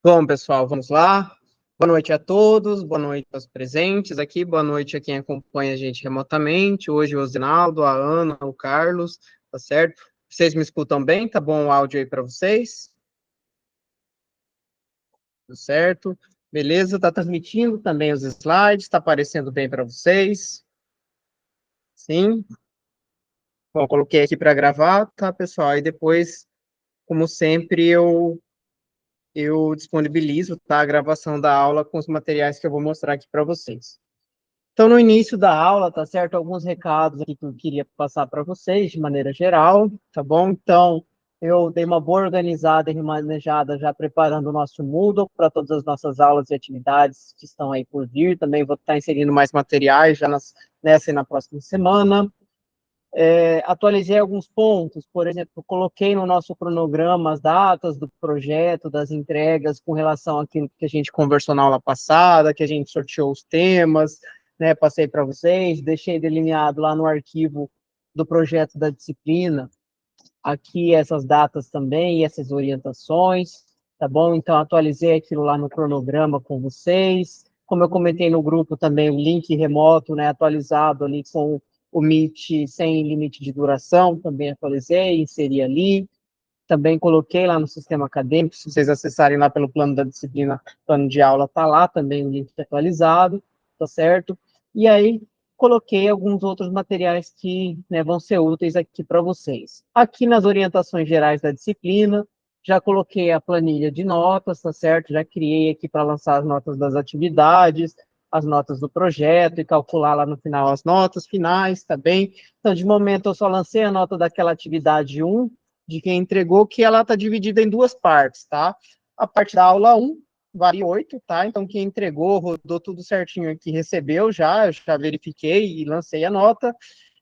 Bom, pessoal, vamos lá. Boa noite a todos, boa noite aos presentes aqui, boa noite a quem acompanha a gente remotamente. Hoje o Osinaldo, a Ana, o Carlos, tá certo? Vocês me escutam bem? Tá bom o áudio aí para vocês? Tudo certo? Beleza? Tá transmitindo também os slides, tá aparecendo bem para vocês? Sim? Bom, coloquei aqui para gravar, tá, pessoal? E depois, como sempre, eu disponibilizo, tá, a gravação da aula com os materiais que eu vou mostrar aqui para vocês. Então, no início da aula, tá certo? Alguns recados aqui que eu queria passar para vocês, de maneira geral, tá bom? Então, eu dei uma boa organizada e remanejada já preparando o nosso Moodle para todas as nossas aulas e atividades que estão aí por vir. Também vou estar inserindo mais materiais já nessa e na próxima semana. Atualizei alguns pontos, por exemplo, coloquei no nosso cronograma as datas do projeto, das entregas, com relação àquilo que a gente conversou na aula passada, que a gente sorteou os temas, né, passei para vocês, deixei delineado lá no arquivo do projeto da disciplina, aqui essas datas também, e essas orientações, tá bom? Então, atualizei aquilo lá no cronograma com vocês, como eu comentei no grupo também, o link remoto, né, atualizado ali com o Meet sem limite de duração, também atualizei, inseri ali, também coloquei lá no sistema acadêmico, se vocês acessarem lá pelo plano da disciplina, plano de aula, tá lá também o link atualizado, tá certo? E aí, coloquei alguns outros materiais que, né, vão ser úteis aqui para vocês. Aqui nas orientações gerais da disciplina, já coloquei a planilha de notas, tá certo? Já criei aqui para lançar as notas das atividades, as notas do projeto e calcular lá no final as notas finais, tá bem? Então, de momento, eu só lancei a nota daquela atividade 1, de quem entregou, que ela está dividida em duas partes, tá? A parte da aula 1 vale 8, tá? Então, quem entregou, rodou tudo certinho aqui, recebeu já, eu já verifiquei e lancei a nota.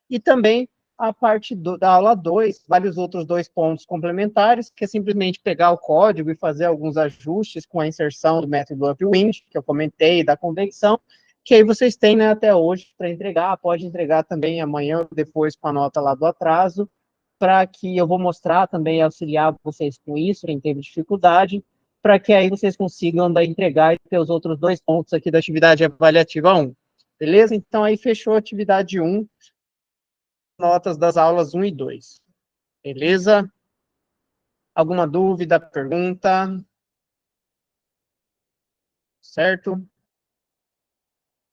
E também a parte da aula 2, vale os outros 2 pontos complementares, que é simplesmente pegar o código e fazer alguns ajustes com a inserção do método Upwind, que eu comentei, da convecção, que aí vocês têm, né, até hoje para entregar, pode entregar também amanhã ou depois com a nota lá do atraso, para que eu vou mostrar também, auxiliar vocês com isso, quem teve dificuldade, para que aí vocês consigam entregar e ter os outros 2 pontos aqui da atividade avaliativa 1. Beleza? Então, aí fechou a atividade 1, notas das aulas 1 e 2. Beleza? Alguma dúvida, pergunta? Certo?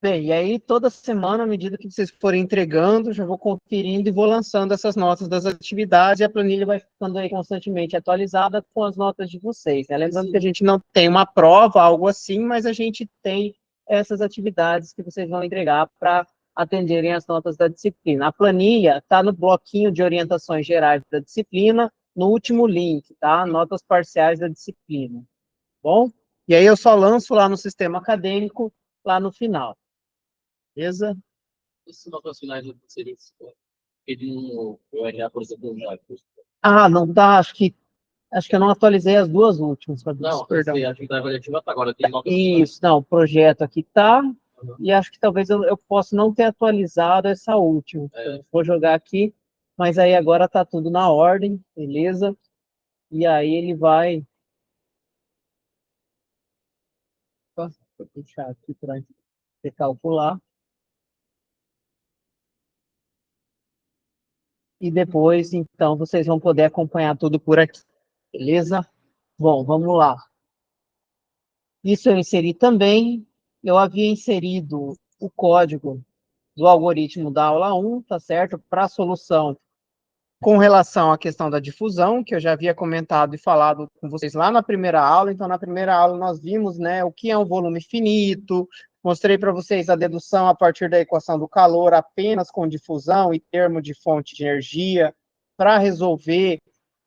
Bem, e aí toda semana, à medida que vocês forem entregando, já vou conferindo e vou lançando essas notas das atividades e a planilha vai ficando aí constantemente atualizada com as notas de vocês, né? Lembrando que a gente não tem uma prova, algo assim, mas a gente tem essas atividades que vocês vão entregar para atenderem as notas da disciplina. A planilha está no bloquinho de orientações gerais da disciplina, no último link, tá? Notas parciais da disciplina, bom? E aí eu só lanço lá no sistema acadêmico, lá no final. Beleza? Esses notas finais do seria pedindo o RH, por exemplo, já. Ah, não dá, acho que eu não atualizei as duas últimas, Não, perdão. a atividade avaliativa tá agora, tem notas Isso, não, o projeto aqui tá, e acho que talvez eu possa não ter atualizado essa última. Vou jogar aqui, mas aí agora tá tudo na ordem, beleza? E aí ele vai... Vou puxar aqui para calcular. E depois, então, vocês vão poder acompanhar tudo por aqui, beleza? Bom, vamos lá. Isso eu inseri também. Eu havia inserido o código do algoritmo da aula 1, tá certo? Para a solução com relação à questão da difusão, que eu já havia comentado e falado com vocês lá na primeira aula. Então, na primeira aula, nós vimos, né, o que é um volume finito, mostrei para vocês a dedução a partir da equação do calor apenas com difusão e termo de fonte de energia, para resolver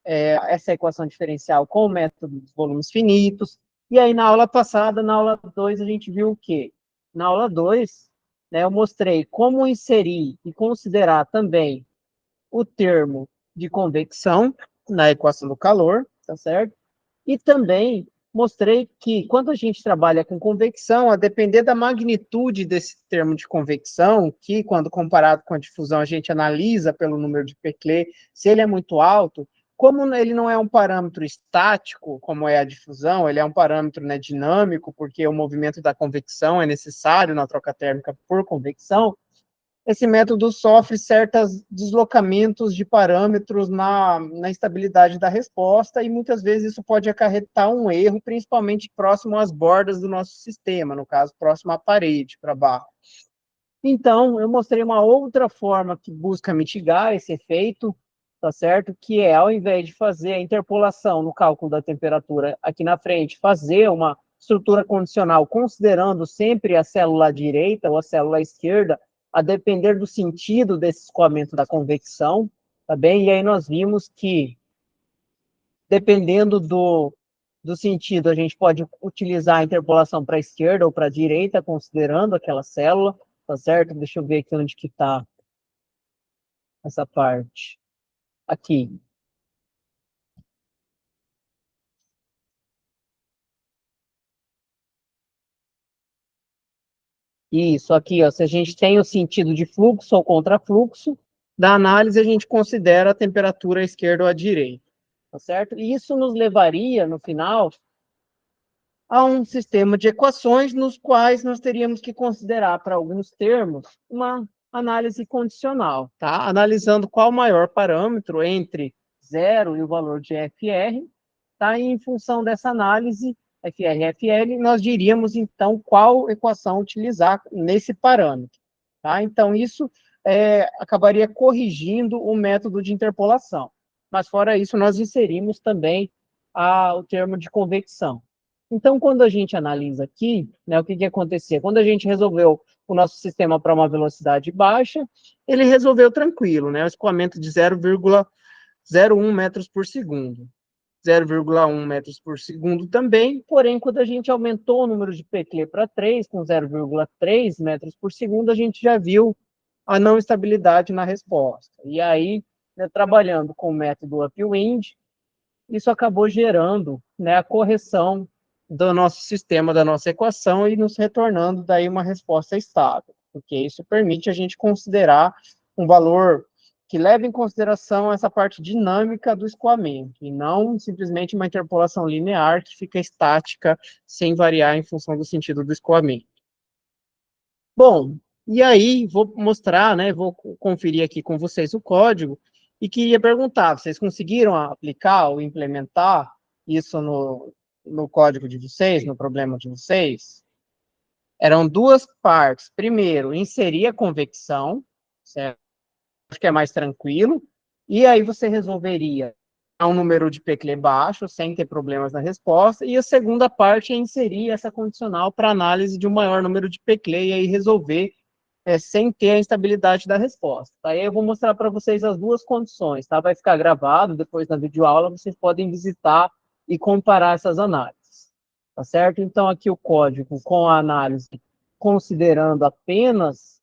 essa equação diferencial com o método dos volumes finitos. E aí, na aula passada, na aula 2, a gente viu o quê? Na aula 2, né, eu mostrei como inserir e considerar também o termo de convecção na equação do calor, tá certo? E também mostrei que, quando a gente trabalha com convecção, a depender da magnitude desse termo de convecção, que, quando comparado com a difusão, a gente analisa pelo número de Peclet, se ele é muito alto, Como ele não é um parâmetro estático, como é a difusão, ele é um parâmetro, né, dinâmico, porque o movimento da convecção é necessário na troca térmica por convecção, esse método sofre certos deslocamentos de parâmetros na estabilidade da resposta, e muitas vezes isso pode acarretar um erro, principalmente próximo às bordas do nosso sistema, no caso, próximo à parede, para barro. Então, eu mostrei uma outra forma que busca mitigar esse efeito, tá certo? Que é, ao invés de fazer a interpolação no cálculo da temperatura aqui na frente, fazer uma estrutura condicional, considerando sempre a célula direita ou a célula esquerda, a depender do sentido desse escoamento da convecção, tá bem? E aí nós vimos que, dependendo do sentido, a gente pode utilizar a interpolação para a esquerda ou para a direita, considerando aquela célula, tá certo? Deixa eu ver aqui onde que está essa parte. Aqui. Isso, aqui, ó, se a gente tem o sentido de fluxo ou contrafluxo, da análise a gente considera a temperatura à esquerda ou à direita, tá certo? E isso nos levaria, no final, a um sistema de equações nos quais nós teríamos que considerar, para alguns termos, uma análise condicional, tá? Analisando qual o maior parâmetro entre zero e o valor de FR, tá? E em função dessa análise, FR e FL, nós diríamos, então, qual equação utilizar nesse parâmetro, tá? Então, isso acabaria corrigindo o método de interpolação. Mas, fora isso, nós inserimos também o termo de convecção. Então, quando a gente analisa aqui, né, o que que acontecia? Quando a gente resolveu o nosso sistema para uma velocidade baixa, ele resolveu tranquilo, né? O escoamento de 0,01 metros por segundo. 0,1 metros por segundo também, porém, quando a gente aumentou o número de Peclet para 3, com 0,3 metros por segundo, a gente já viu a não estabilidade na resposta. E aí, né, trabalhando com o método upwind, isso acabou gerando, né, a correção do nosso sistema, da nossa equação, e nos retornando daí uma resposta estável, porque isso permite a gente considerar um valor que leve em consideração essa parte dinâmica do escoamento, e não simplesmente uma interpolação linear que fica estática, sem variar em função do sentido do escoamento. Bom, e aí vou mostrar, né, vou conferir aqui com vocês o código, e queria perguntar, vocês conseguiram aplicar ou implementar isso no código de vocês, no problema de vocês? Eram duas partes. Primeiro, inserir a convecção, certo? Acho que é mais tranquilo. E aí você resolveria um número de Peclet baixo, sem ter problemas na resposta. E a segunda parte é inserir essa condicional para análise de um maior número de Peclet e aí resolver sem ter a instabilidade da resposta. Aí eu vou mostrar para vocês as duas condições, tá? Vai ficar gravado, depois na videoaula vocês podem visitar e comparar essas análises, tá certo? Então aqui o código com a análise considerando apenas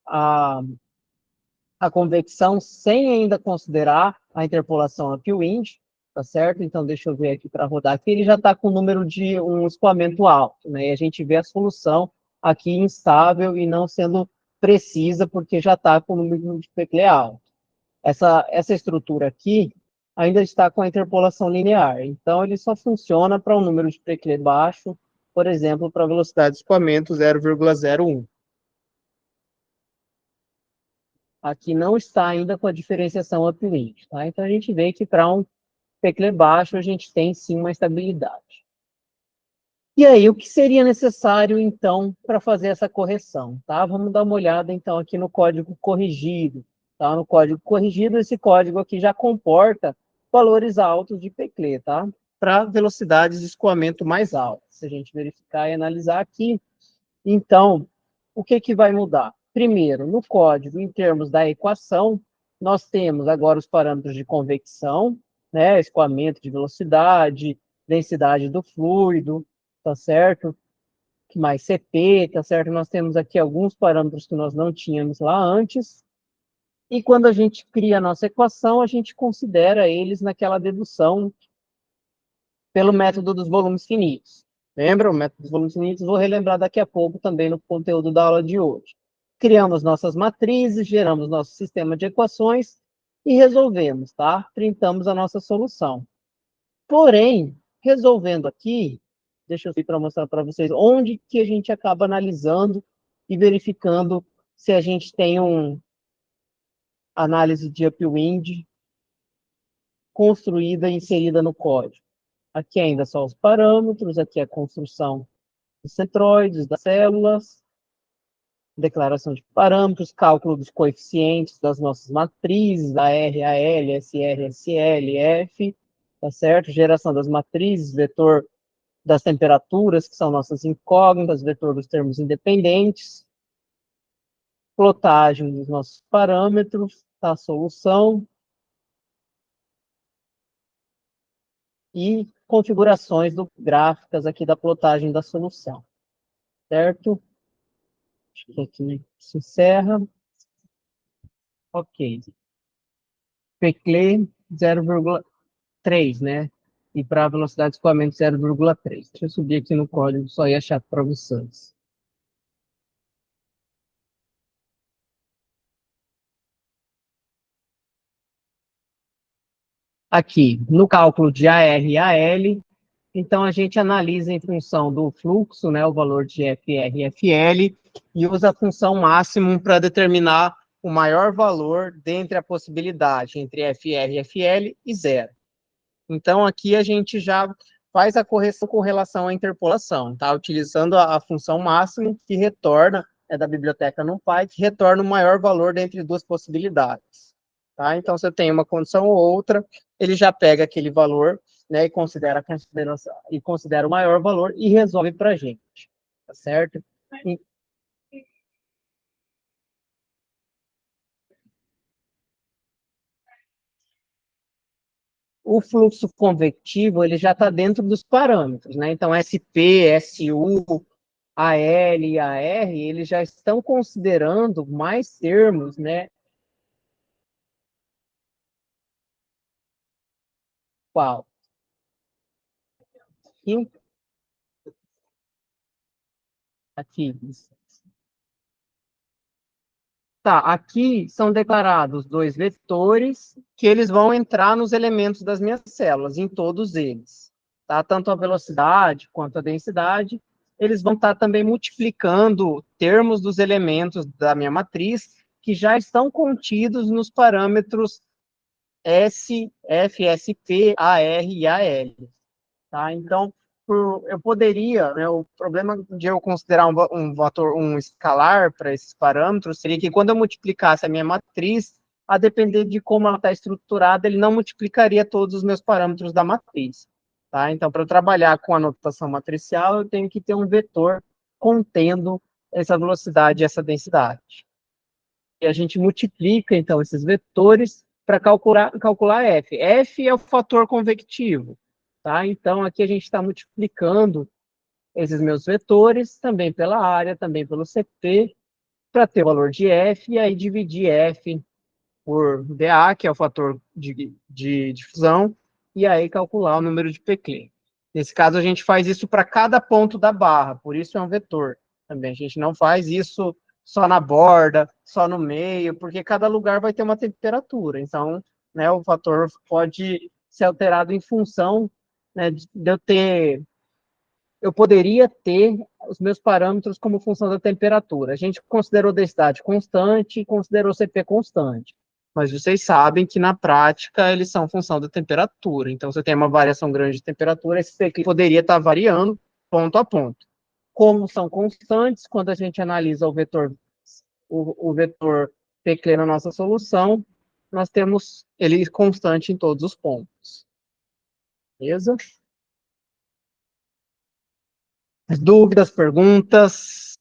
a, a convecção, sem ainda considerar a interpolação upwind, tá certo? Então deixa eu ver aqui para rodar aqui, ele já está com o número de um escoamento alto, né? E a gente vê a solução aqui instável e não sendo precisa, porque já está com o número de Peclet alto. Essa estrutura aqui ainda está com a interpolação linear, então ele só funciona para um número de Peclet baixo, por exemplo, para a velocidade de escoamento 0,01. Aqui não está ainda com a diferenciação upwind, tá? Então a gente vê que para um Peclet baixo a gente tem sim uma estabilidade. E aí, o que seria necessário, então, para fazer essa correção? Tá? Vamos dar uma olhada, então, aqui no código corrigido. Tá? No código corrigido, esse código aqui já comporta valores altos de Peclet, tá? Para velocidades de escoamento mais altas. Se a gente verificar e analisar aqui, então, o que que vai mudar? Primeiro, no código, em termos da equação, nós temos agora os parâmetros de convecção, né, escoamento de velocidade, densidade do fluido, tá certo? Que mais CP, tá certo? Nós temos aqui alguns parâmetros que nós não tínhamos lá antes, e quando a gente cria a nossa equação, a gente considera eles naquela dedução pelo método dos volumes finitos. Lembra? O método dos volumes finitos, vou relembrar daqui a pouco também no conteúdo da aula de hoje. Criamos nossas matrizes, geramos nosso sistema de equações, e resolvemos, tá? Printamos a nossa solução. Porém, resolvendo aqui, deixa eu ir para mostrar para vocês onde que a gente acaba analisando e verificando se a gente tem uma análise de upwind construída e inserida no código. Aqui ainda são os parâmetros, aqui é a construção dos centroides, das células, declaração de parâmetros, cálculo dos coeficientes das nossas matrizes, a R, a L, SR, SL, F, tá certo? Geração das matrizes, vetor das temperaturas, que são nossas incógnitas, vetor dos termos independentes, plotagem dos nossos parâmetros, tá? A solução, e configurações gráficas aqui da plotagem da solução, certo? Acho que aqui se encerra. Ok. Peclet 0,3, né? E para a velocidade de escoamento 0,3. Deixa eu subir aqui no código, só ia achar para vocês. Aqui, no cálculo de AR e AL, então a gente analisa em função do fluxo, né, o valor de FR e FL, e usa a função máximo para determinar o maior valor dentre a possibilidade entre FR e FL e zero. Então, aqui a gente já faz a correção com relação à interpolação, tá? Utilizando a função máximo, que retorna, é da biblioteca NumPy, que retorna o maior valor dentre duas possibilidades, tá? Então, você tem uma condição ou outra, ele já pega aquele valor, né, e considera o maior valor e resolve para a gente, tá certo? O fluxo convectivo ele já está dentro dos parâmetros, né? Então, SP, SU, AL e AR, eles já estão considerando mais termos, né? Qual? Aqui. Tá, aqui são declarados dois vetores que eles vão entrar nos elementos das minhas células, em todos eles. Tá? Tanto a velocidade quanto a densidade, eles vão estar também multiplicando termos dos elementos da minha matriz que já estão contidos nos parâmetros S, F, S, P, A, R e A, L. Tá? Então, eu poderia, né, o problema de eu considerar um escalar para esses parâmetros seria que quando eu multiplicasse a minha matriz, a depender de como ela está estruturada, ele não multiplicaria todos os meus parâmetros da matriz. Tá? Então, para eu trabalhar com a notação matricial, eu tenho que ter um vetor contendo essa velocidade e essa densidade. E a gente multiplica, então, esses vetores para calcular F. F é o fator convectivo. Tá? Então, aqui a gente está multiplicando esses meus vetores, também pela área, também pelo CP, para ter o valor de F, e aí dividir F por dA, que é o fator de difusão, e aí calcular o número de Peclet. Nesse caso, a gente faz isso para cada ponto da barra, por isso é um vetor. Também a gente não faz isso só na borda, só no meio, porque cada lugar vai ter uma temperatura. Então, né, o fator pode ser alterado em função, né, de eu ter eu poderia ter os meus parâmetros como função da temperatura. A gente considerou densidade constante e considerou CP constante. Mas vocês sabem que, na prática, eles são função da temperatura. Então, você tem uma variação grande de temperatura, esse CP poderia estar variando ponto a ponto. Como são constantes, quando a gente analisa o vetor Peclet na nossa solução, nós temos ele constante em todos os pontos. Beleza? Dúvidas, perguntas?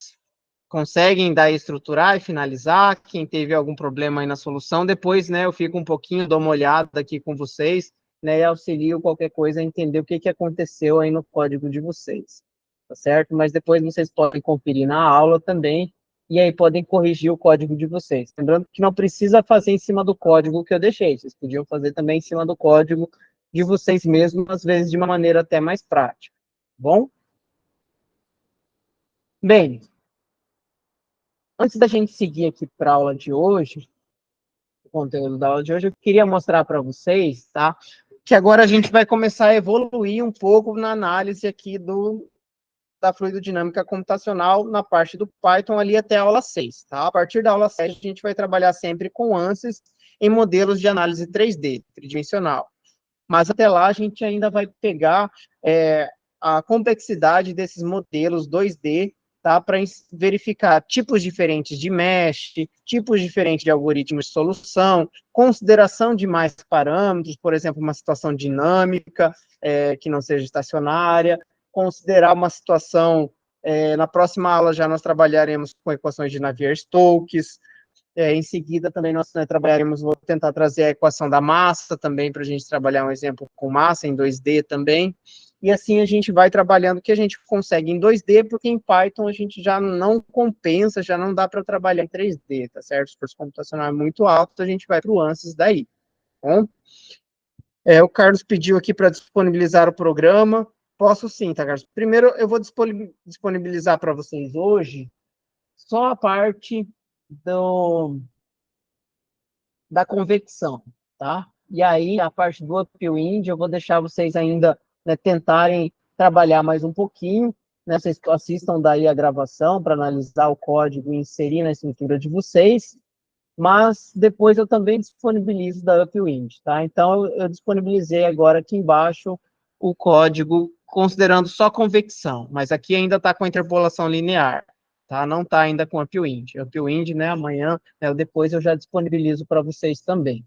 Conseguem daí estruturar e finalizar? Quem teve algum problema aí na solução, depois, né, eu fico um pouquinho, dou uma olhada aqui com vocês, né, e auxilio qualquer coisa a entender o que aconteceu aí no código de vocês, tá certo? Mas depois vocês podem conferir na aula também, e aí podem corrigir o código de vocês. Lembrando que não precisa fazer em cima do código que eu deixei, vocês podiam fazer também em cima do código de vocês mesmos, às vezes de uma maneira até mais prática, tá bom? Bem, antes da gente seguir aqui para a aula de hoje, o conteúdo da aula de hoje, eu queria mostrar para vocês, tá? Que agora a gente vai começar a evoluir um pouco na análise aqui da fluidodinâmica computacional na parte do Python ali até a aula 6, tá? A partir da aula 7, a gente vai trabalhar sempre com ANSYS em modelos de análise 3D, tridimensional. Mas até lá a gente ainda vai pegar a complexidade desses modelos 2D, tá? Para verificar tipos diferentes de mesh, tipos diferentes de algoritmos de solução, consideração de mais parâmetros, por exemplo, uma situação dinâmica, que não seja estacionária, considerar uma situação, na próxima aula já nós trabalharemos com equações de Navier-Stokes, em seguida também nós trabalharemos, vou tentar trazer a equação da massa também, para a gente trabalhar um exemplo com massa em 2D também, e assim a gente vai trabalhando o que a gente consegue em 2D, porque em Python a gente já não compensa, já não dá para trabalhar em 3D, tá certo? O esforço computacional é muito alto, a gente vai para o ANSYS daí, tá bom? O Carlos pediu aqui para disponibilizar o programa. Posso sim, tá, Carlos? Primeiro, eu vou disponibilizar para vocês hoje só a parte da convecção, tá? E aí, a parte do upwind, eu vou deixar vocês ainda, né, tentarem trabalhar mais um pouquinho, né? Vocês assistam daí a gravação para analisar o código e inserir na estrutura de vocês, mas depois eu também disponibilizo da Upwind, tá? Então, eu disponibilizei agora aqui embaixo o código considerando só convecção, mas aqui ainda está com interpolação linear, tá? Não está ainda com Upwind. Upwind, né, amanhã, né, depois eu já disponibilizo para vocês também.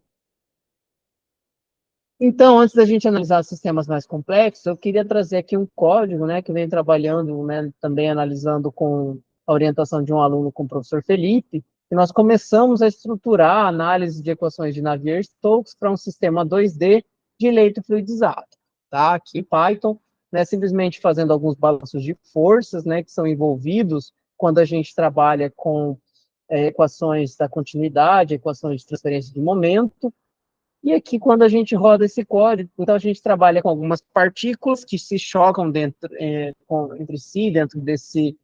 Então, antes da gente analisar sistemas mais complexos, eu queria trazer aqui um código, né, que vem trabalhando, né, também analisando com a orientação de um aluno com o professor Felipe, e nós começamos a estruturar a análise de equações de Navier-Stokes para um sistema 2D de leito fluidizado, tá? Aqui Python, né, simplesmente fazendo alguns balanços de forças, né, que são envolvidos quando a gente trabalha com equações da continuidade, equações de transferência de momento. E aqui, quando a gente roda esse código, então a gente trabalha com algumas partículas que se chocam entre si, dentro desse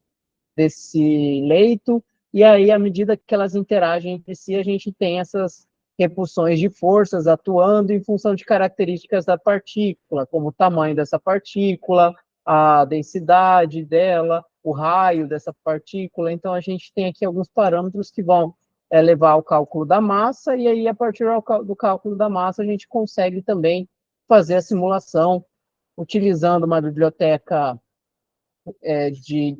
leito, e aí, à medida que elas interagem entre si, a gente tem essas repulsões de forças atuando em função de características da partícula, como o tamanho dessa partícula, a densidade dela, o raio dessa partícula. Então, a gente tem aqui alguns parâmetros que vão levar ao cálculo da massa, e aí, a partir do cálculo da massa, a gente consegue também fazer a simulação utilizando uma biblioteca de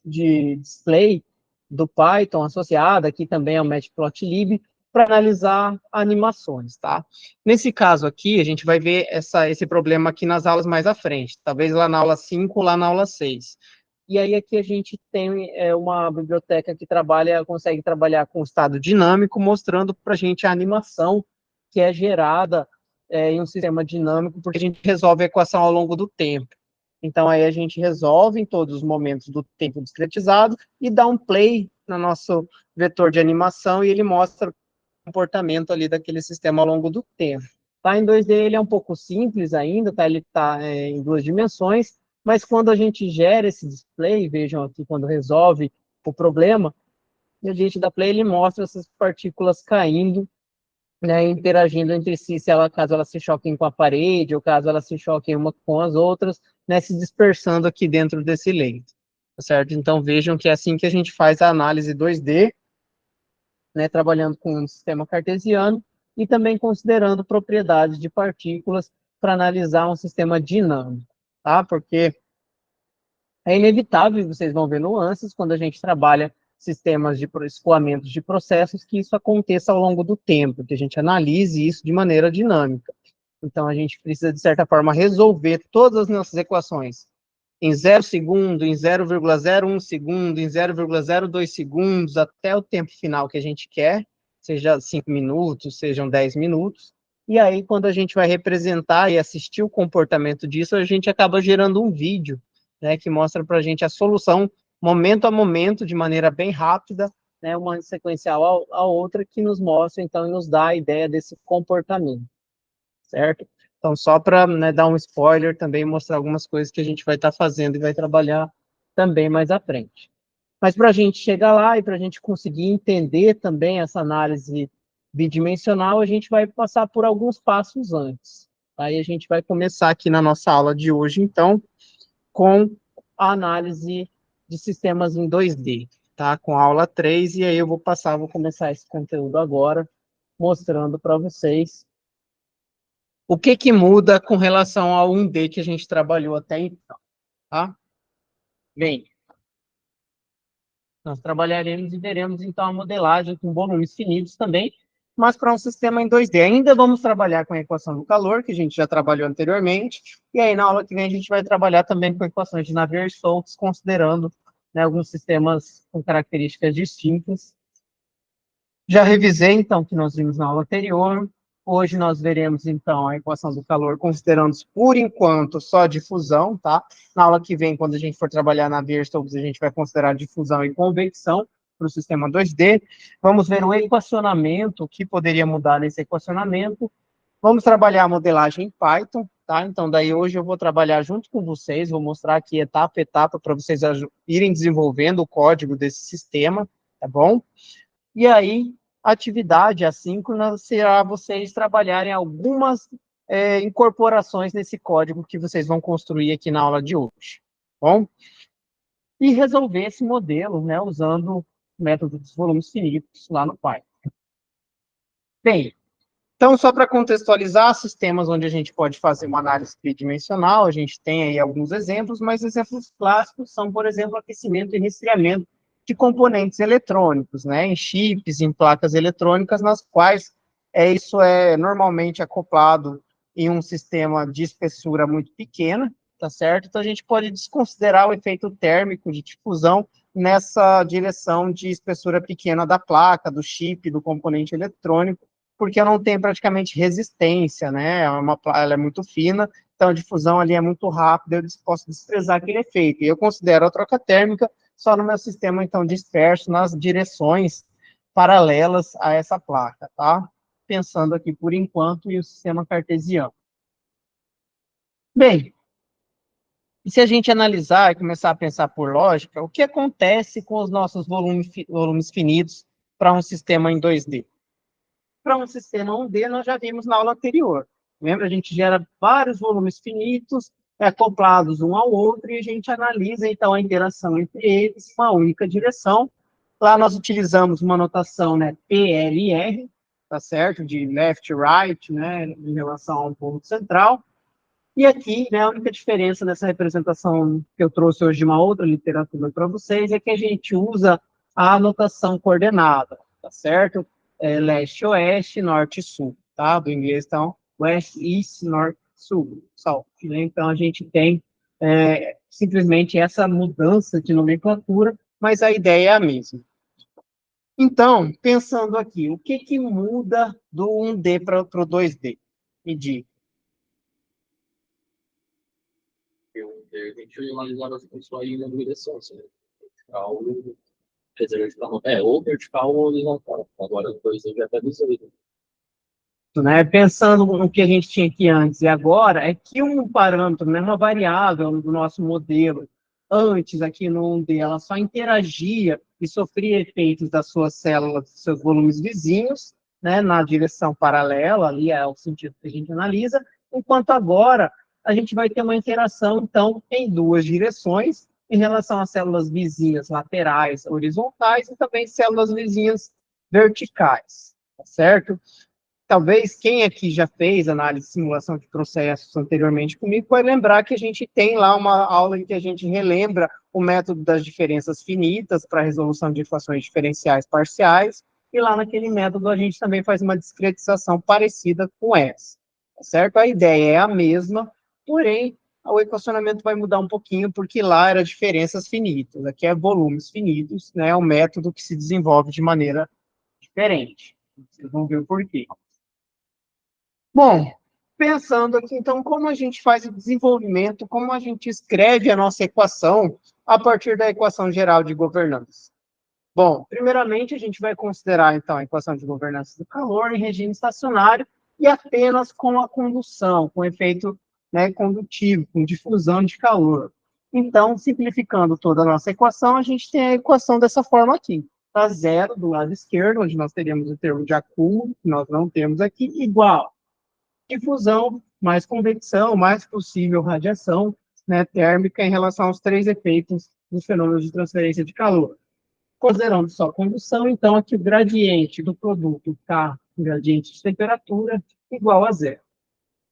display do Python associada, aqui também ao Matplotlib, para analisar animações, tá? Nesse caso aqui, a gente vai ver esse problema aqui nas aulas mais à frente, talvez lá na aula 5, lá na aula 6. E aí aqui a gente tem uma biblioteca que consegue trabalhar com estado dinâmico, mostrando para a gente a animação que é gerada em um sistema dinâmico, porque a gente resolve a equação ao longo do tempo. Então, aí a gente resolve em todos os momentos do tempo discretizado e dá um play no nosso vetor de animação e ele mostra o comportamento ali daquele sistema ao longo do tempo. Tá? Em 2D ele é um pouco simples ainda, tá? Ele está em 2 dimensões, mas quando a gente gera esse display, vejam aqui, quando resolve o problema, e a gente dá play, ele mostra essas partículas caindo, né, interagindo entre si, caso elas se choquem com a parede, ou caso elas se choquem uma com as outras, né, se dispersando aqui dentro desse leito, tá certo? Então, vejam que é assim que a gente faz a análise 2D, né, trabalhando com um sistema cartesiano, e também considerando propriedades de partículas para analisar um sistema dinâmico, tá? Porque é inevitável, vocês vão ver nuances, quando a gente trabalha sistemas de escoamentos de processos, que isso aconteça ao longo do tempo, que a gente analise isso de maneira dinâmica. Então, a gente precisa, de certa forma, resolver todas as nossas equações em 0 segundo, em 0,01 segundo, em 0,02 segundos, até o tempo final que a gente quer, seja 5 minutos, sejam 10 minutos. E aí, quando a gente vai representar e assistir o comportamento disso, a gente acaba gerando um vídeo, né, que mostra para a gente a solução momento a momento, de maneira bem rápida, né, uma sequencial a outra, que nos mostra, então, e nos dá a ideia desse comportamento, certo? Então, só para, né, dar um spoiler também, mostrar algumas coisas que a gente vai estar fazendo e vai trabalhar também mais à frente. Mas para a gente chegar lá e para a gente conseguir entender também essa análise bidimensional, a gente vai passar por alguns passos antes. Aí a gente vai começar aqui na nossa aula de hoje, então, com a análise de sistemas em 2D, tá? Com a aula 3, e aí eu vou começar esse conteúdo agora, mostrando para vocês o que que muda com relação ao 1D que a gente trabalhou até então, tá? Bem, nós trabalharemos e veremos, então, a modelagem com volumes finitos também, mas para um sistema em 2D. Ainda vamos trabalhar com a equação do calor, que a gente já trabalhou anteriormente, e aí na aula que vem a gente vai trabalhar também com equações de Navier-Stokes, considerando, né, alguns sistemas com características distintas. Já revisei, então, o que nós vimos na aula anterior. Hoje nós veremos, então, a equação do calor, considerando, por enquanto, só difusão, tá? Na aula que vem, quando a gente for trabalhar na Navier-Stokes, a gente vai considerar difusão e convecção para o sistema 2D. Vamos ver o equacionamento, o que poderia mudar nesse equacionamento. Vamos trabalhar a modelagem em Python, tá? Então, daí hoje eu vou trabalhar junto com vocês, vou mostrar aqui etapa a etapa para vocês irem desenvolvendo o código desse sistema, tá bom? E aí, a atividade assíncrona será vocês trabalharem algumas incorporações nesse código que vocês vão construir aqui na aula de hoje, tá bom? E resolver esse modelo, né, usando o método dos volumes finitos lá no Python. Bem, então, só para contextualizar, sistemas onde a gente pode fazer uma análise tridimensional, a gente tem aí alguns exemplos, mas exemplos clássicos são, por exemplo, aquecimento e resfriamento de componentes eletrônicos, né, em chips, em placas eletrônicas, nas quais isso é normalmente acoplado em um sistema de espessura muito pequena, tá certo? Então, a gente pode desconsiderar o efeito térmico de difusão nessa direção de espessura pequena da placa, do chip, do componente eletrônico, porque não tem praticamente resistência, né? Ela é muito fina, então a difusão ali é muito rápida, eu posso desprezar aquele efeito. E eu considero a troca térmica só no meu sistema, então, disperso nas direções paralelas a essa placa, tá? Pensando aqui, por enquanto, em o sistema cartesiano. Bem, e se a gente analisar e começar a pensar por lógica, o que acontece com os nossos volumes finitos para um sistema em 2D? Para um sistema 1D, nós já vimos na aula anterior. Lembra? A gente gera vários volumes finitos, acoplados um ao outro, e a gente analisa, então, a interação entre eles, uma única direção. Lá nós utilizamos uma notação, né, PLR, tá certo? De left, right, né, em relação a um ponto central. E aqui, né, a única diferença nessa representação que eu trouxe hoje de uma outra literatura para vocês é que a gente usa a notação coordenada, tá certo? Leste, oeste, norte e sul, tá? Do inglês, então, west, east, north, sul, south, né? Então, a gente tem simplesmente essa mudança de nomenclatura, mas a ideia é a mesma. Então, pensando aqui, o que que muda do 1D para o 2D? Me diga. A gente analisar as funções aí na direção, assim, vertical, quer dizer, vertical, ou vertical ou horizontal. Agora, os dois eu já até avisei. Né? Pensando no que a gente tinha aqui antes e agora, é que um parâmetro, né, uma variável do nosso modelo, antes aqui no 1D, ela só interagia e sofria efeitos das suas células, dos seus volumes vizinhos, né, na direção paralela, ali é o sentido que a gente analisa, enquanto agora a gente vai ter uma interação, então, em duas direções, em relação às células vizinhas laterais, horizontais, e também células vizinhas verticais, tá certo? Talvez quem aqui já fez análise de simulação de processos anteriormente comigo vai lembrar que a gente tem lá uma aula em que a gente relembra o método das diferenças finitas para a resolução de equações diferenciais parciais, e lá naquele método a gente também faz uma discretização parecida com essa, tá certo? A ideia é a mesma, porém, o equacionamento vai mudar um pouquinho, porque lá era diferenças finitas, aqui é volumes finitos, né? É um método que se desenvolve de maneira diferente. Vocês vão ver o porquê. Bom, pensando aqui, então, como a gente faz o desenvolvimento, como a gente escreve a nossa equação a partir da equação geral de governança? Bom, primeiramente, a gente vai considerar, então, a equação de governança do calor em regime estacionário e apenas com a condução, com efeito, né, condutivo, com difusão de calor. Então, simplificando toda a nossa equação, a gente tem a equação dessa forma aqui, Para zero do lado esquerdo, onde nós teríamos o termo de acúmulo, que nós não temos aqui, igual difusão, mais convecção, mais possível radiação, né, térmica em relação aos três efeitos dos fenômenos de transferência de calor. Considerando só condução, então aqui o gradiente do produto está o gradiente de temperatura igual a zero.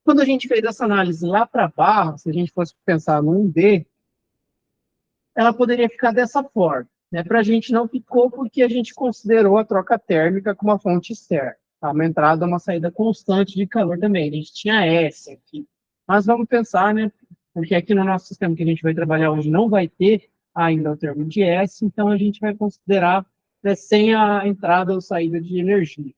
Quando a gente fez essa análise lá para baixo, se a gente fosse pensar no 1D, ela poderia ficar dessa forma. Né? Para a gente não ficou porque a gente considerou a troca térmica como uma fonte externa. Tá? Uma entrada, uma saída constante de calor também. A gente tinha S aqui. Mas vamos pensar, né? Porque aqui no nosso sistema que a gente vai trabalhar hoje não vai ter ainda o termo de S, então a gente vai considerar, né, sem a entrada ou saída de energia.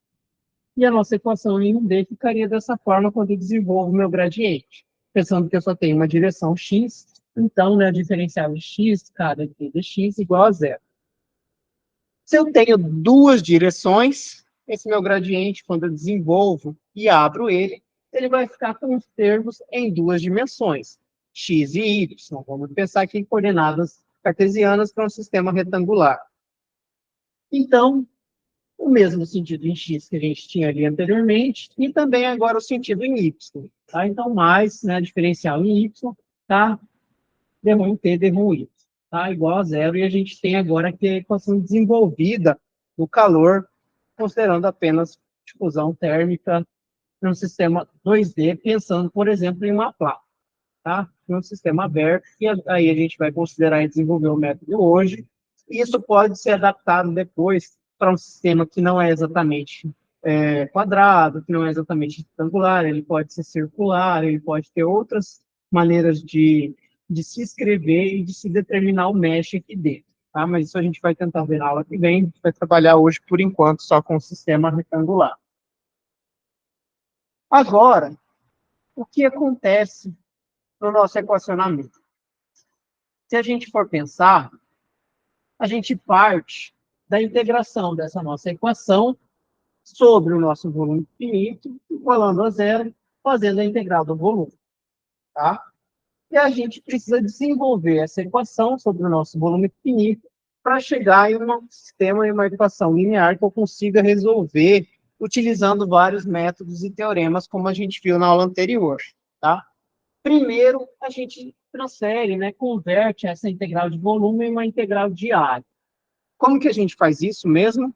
E a nossa equação em 1D ficaria dessa forma quando eu desenvolvo o meu gradiente. Pensando que eu só tenho uma direção x, então, né, diferencial de x, cada aqui de x igual a zero. Se eu tenho duas direções, esse meu gradiente, quando eu desenvolvo e abro ele, ele vai ficar com os termos em duas dimensões, x e y. Vamos pensar aqui em coordenadas cartesianas para um sistema retangular. Então, o mesmo sentido em x que a gente tinha ali anteriormente, e também agora o sentido em y. Tá? Então, mais, né, diferencial em y, tá? D1 em t, D1 em y. Tá? Igual a zero, e a gente tem agora aqui a equação desenvolvida do calor, considerando apenas difusão térmica num sistema 2D, pensando, por exemplo, em uma placa. Tá? Num sistema aberto, e aí a gente vai considerar e desenvolver o método hoje. Isso pode ser adaptado depois para um sistema que não é exatamente quadrado, que não é exatamente retangular, ele pode ser circular, ele pode ter outras maneiras de se escrever e de se determinar o mesh aqui dentro. Tá? Mas isso a gente vai tentar ver na aula que vem, a gente vai trabalhar hoje, por enquanto, só com o sistema retangular. Agora, o que acontece no nosso equacionamento? Se a gente for pensar, a gente parte da integração dessa nossa equação sobre o nosso volume finito, igualando a zero, fazendo a integral do volume. Tá? E a gente precisa desenvolver essa equação sobre o nosso volume finito para chegar em um sistema, em uma equação linear que eu consiga resolver utilizando vários métodos e teoremas, como a gente viu na aula anterior. Tá? Primeiro, a gente transfere, né, converte essa integral de volume em uma integral de área. Como que a gente faz isso mesmo?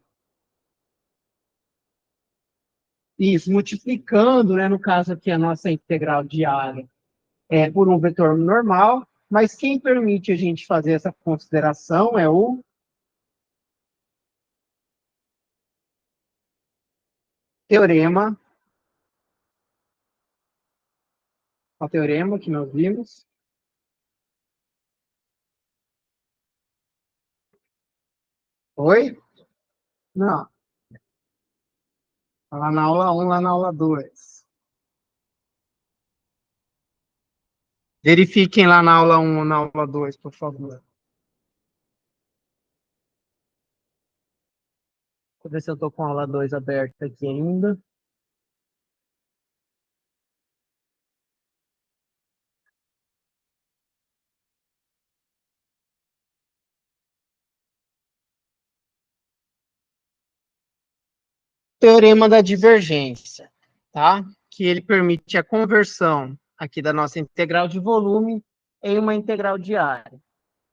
Isso, multiplicando, né, no caso aqui, a nossa integral de área por um vetor normal, mas quem permite a gente fazer essa consideração é o teorema, o teorema que nós vimos. Oi? Não. Lá na aula 1, lá na aula 2. Verifiquem lá na aula 1 ou na aula 2, por favor. Vou ver se eu estou com a aula 2 aberta aqui ainda. Teorema da divergência, tá? Que ele permite a conversão aqui da nossa integral de volume em uma integral de área.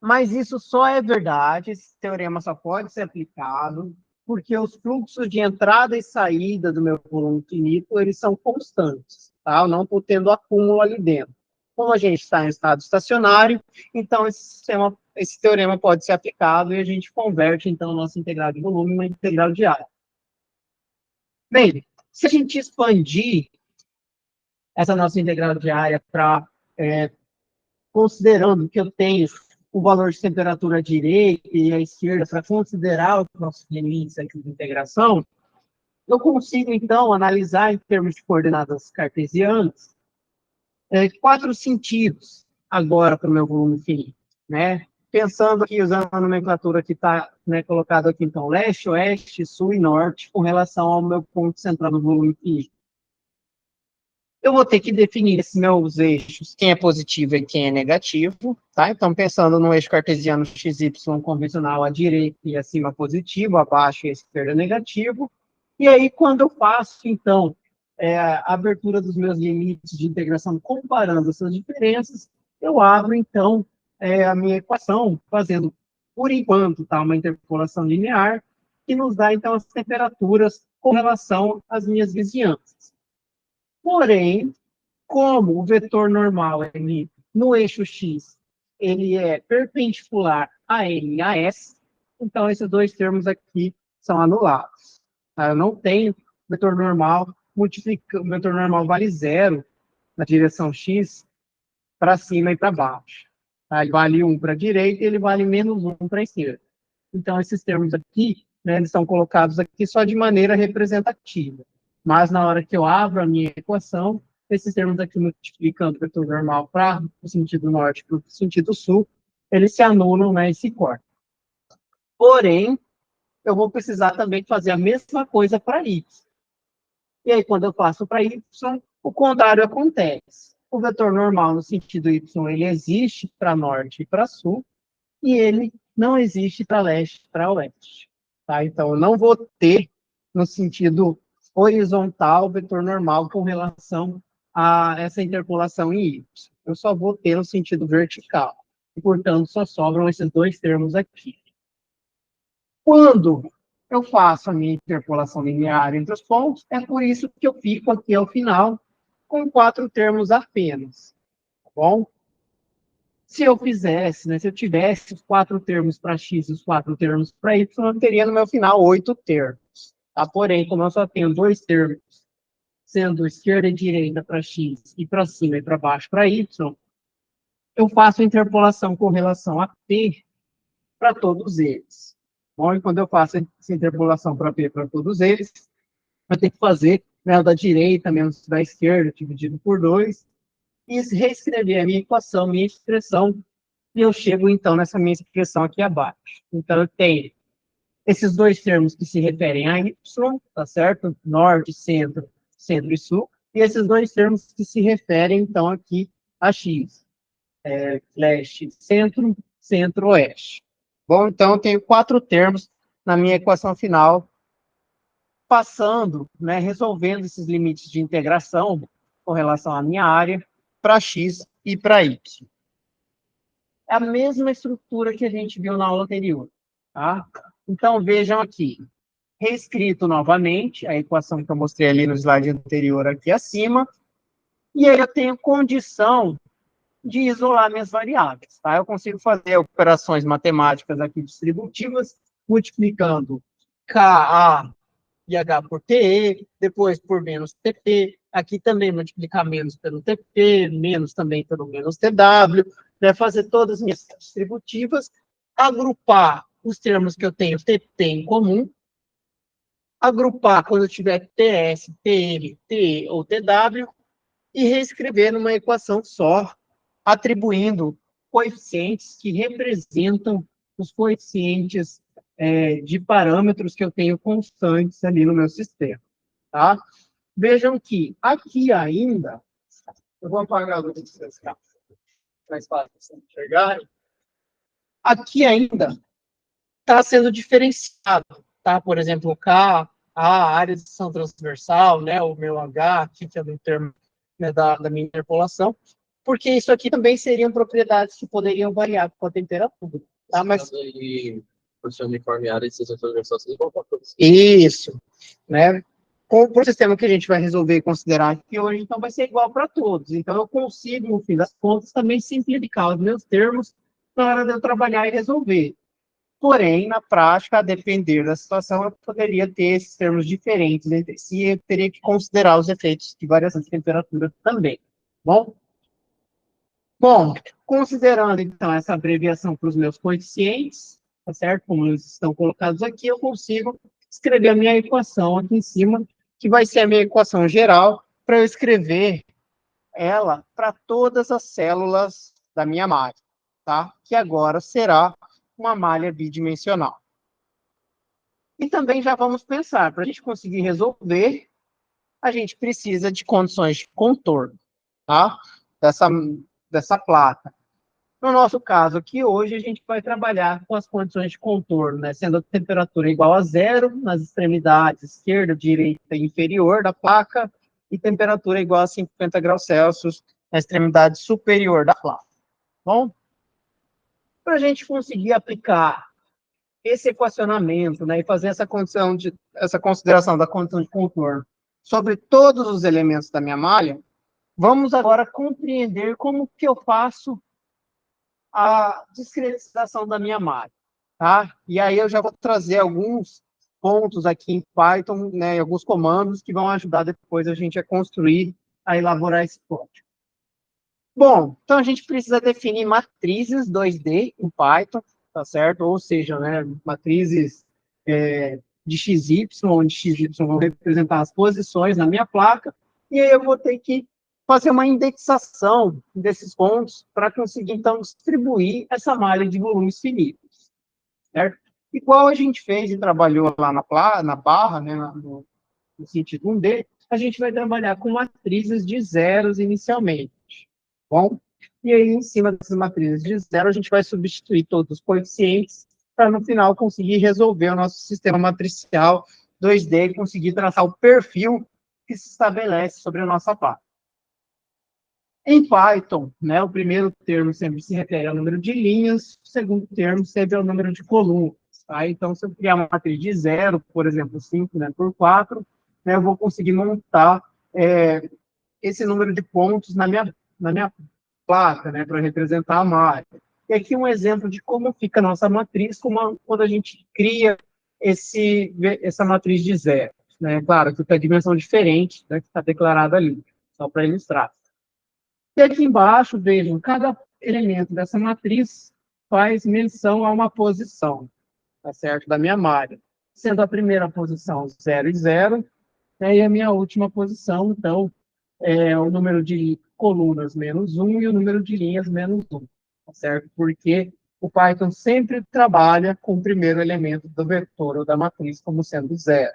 Mas isso só é verdade, esse teorema só pode ser aplicado porque os fluxos de entrada e saída do meu volume finito, eles são constantes, tá? Eu não estou tendo acúmulo ali dentro. Como a gente está em estado estacionário, então esse teorema pode ser aplicado e a gente converte, então, a nossa integral de volume em uma integral de área. Bem, se a gente expandir essa nossa integral de área para, considerando que eu tenho o valor de temperatura à direita e à esquerda para considerar os nossos limites aqui de integração, eu consigo, então, analisar em termos de coordenadas cartesianas 4 sentidos agora para o meu volume finito, né? Pensando aqui, usando a nomenclatura que está, né, colocada aqui, então, leste, oeste, sul e norte, com relação ao meu ponto central do volume finito. Eu vou ter que definir esses meus eixos, quem é positivo e quem é negativo, tá? Então, pensando no eixo cartesiano XY convencional, à direita e acima positivo, abaixo e à esquerda negativo. E aí, quando eu faço, então, a abertura dos meus limites de integração, comparando essas diferenças, eu abro, então, a minha equação, fazendo, por enquanto, tá, uma interpolação linear, que nos dá, então, as temperaturas com relação às minhas vizinhanças. Porém, como o vetor normal ele, no eixo x ele é perpendicular a N e a S, então esses dois termos aqui são anulados. Tá? Eu não tenho vetor normal multiplicando, o vetor normal vale zero na direção x para cima e para baixo. Tá? Ele vale 1 para a direita e ele vale menos 1 para a esquerda. Então, esses termos aqui, né, eles são colocados aqui só de maneira representativa. Mas, na hora que eu abro a minha equação, esses termos aqui multiplicando o vetor normal para o sentido norte para o sentido sul, eles se anulam, né, e se cortam. Porém, eu vou precisar também fazer a mesma coisa para y. E aí, quando eu passo para y, o contrário acontece. O vetor normal no sentido y, ele existe para norte e para sul, e ele não existe para leste e para oeste. Tá? Então, eu não vou ter, no sentido horizontal, vetor normal com relação a essa interpolação em y. Eu só vou ter no sentido vertical. E, portanto, só sobram esses dois termos aqui. Quando eu faço a minha interpolação linear entre os pontos, é por isso que eu fico aqui ao final com 4 termos apenas. Tá bom? Se eu fizesse, né, se eu tivesse os 4 termos para x e os 4 termos para y, eu teria no meu final 8 termos. Tá? Porém, como eu só tenho 2 termos, sendo esquerda e direita para x e para cima e para baixo para y, eu faço a interpolação com relação a p para todos eles. Bom, e quando eu faço essa interpolação para p para todos eles, eu tenho que fazer, né, da direita menos da esquerda, dividido por 2, e reescrever a minha equação, minha expressão, e eu chego, então, nessa minha expressão aqui abaixo. Então, eu tenho esses dois termos que se referem a y, tá certo? Norte, centro, centro e sul, e esses dois termos que se referem, então, aqui a x. Leste, centro, centro, oeste. Bom, então, eu tenho 4 termos na minha equação final, passando, né, resolvendo esses limites de integração com relação à minha área para x e para y. É a mesma estrutura que a gente viu na aula anterior. Tá? Então, vejam aqui. Reescrito novamente, a equação que eu mostrei ali no slide anterior aqui acima, e aí eu tenho condição de isolar minhas variáveis. Tá? Eu consigo fazer operações matemáticas aqui distributivas, multiplicando KA e H por TE, depois por menos TP, aqui também multiplicar menos pelo TP, menos também pelo menos TW, né, fazer todas as minhas distributivas, agrupar os termos que eu tenho TP em comum, agrupar quando eu tiver TS, TM, TE ou TW, e reescrever numa equação só, atribuindo coeficientes que representam os coeficientes de parâmetros que eu tenho constantes ali no meu sistema. Tá? Vejam que aqui ainda, eu vou apagar a luz desse carro, mais fácil de enxergar. Aqui ainda está sendo diferenciado, tá? Por exemplo, o K, a área de ação transversal, né? O meu H, aqui que é do termo, né, da minha interpolação, porque isso aqui também seriam propriedades que poderiam variar com a temperatura. Tá? Mas por ser uniforme área de seção transversal, vocês vão para isso, né? Com o sistema que a gente vai resolver e considerar aqui hoje, então vai ser igual para todos. Então, eu consigo, no fim das contas, também simplificar os meus termos na hora de eu trabalhar e resolver. Porém, na prática, a depender da situação, eu poderia ter esses termos diferentes entre si e eu teria que considerar os efeitos de variação de temperatura também. Bom? Bom, considerando, então, essa abreviação para os meus coeficientes, tá certo? Como eles estão colocados aqui, eu consigo escrever a minha equação aqui em cima, que vai ser a minha equação geral, para eu escrever ela para todas as células da minha malha, tá? Que agora será uma malha bidimensional. E também já vamos pensar, para a gente conseguir resolver, a gente precisa de condições de contorno, tá? Dessa placa. No nosso caso aqui, hoje, a gente vai trabalhar com as condições de contorno, né? Sendo a temperatura igual a zero nas extremidades esquerda, direita e inferior da placa, e temperatura igual a 50 graus Celsius na extremidade superior da placa. Bom, para a gente conseguir aplicar esse equacionamento, né, e fazer essa consideração da condição de contorno sobre todos os elementos da minha malha, vamos agora compreender como que eu faço a discretização da minha malha, tá? E aí eu já vou trazer alguns pontos aqui em Python, né, alguns comandos que vão ajudar depois a gente a construir, a elaborar esse código. Bom, então a gente precisa definir matrizes 2D em Python, tá certo? Ou seja, né, matrizes de XY, onde XY vão representar as posições na minha placa, e aí eu vou ter que fazer uma indexação desses pontos para conseguir, então, distribuir essa malha de volumes finitos, certo? Igual a gente fez e trabalhou lá na barra, né, no sentido 1D, a gente vai trabalhar com matrizes de zeros inicialmente. Bom, e aí, em cima dessas matrizes de zero, a gente vai substituir todos os coeficientes para, no final, conseguir resolver o nosso sistema matricial 2D e conseguir traçar o perfil que se estabelece sobre a nossa placa. Em Python, né, o primeiro termo sempre se refere ao número de linhas, o segundo termo sempre ao número de colunas. Tá? Então, se eu criar uma matriz de zero, por exemplo, 5, né, por 4, né, eu vou conseguir montar esse número de pontos na minha placa, né, para representar a malha. E aqui um exemplo de como fica a nossa matriz quando a gente cria essa matriz de zero. Né? Claro, que tem a dimensão diferente, né, que está declarada ali, só para ilustrar. E aqui embaixo, vejam, cada elemento dessa matriz faz menção a uma posição, tá certo? Da minha malha. Sendo a primeira posição 0 e 0, né, e a minha última posição, então, é o número de colunas menos 1 e o número de linhas menos 1, tá certo? Porque o Python sempre trabalha com o primeiro elemento do vetor ou da matriz como sendo 0.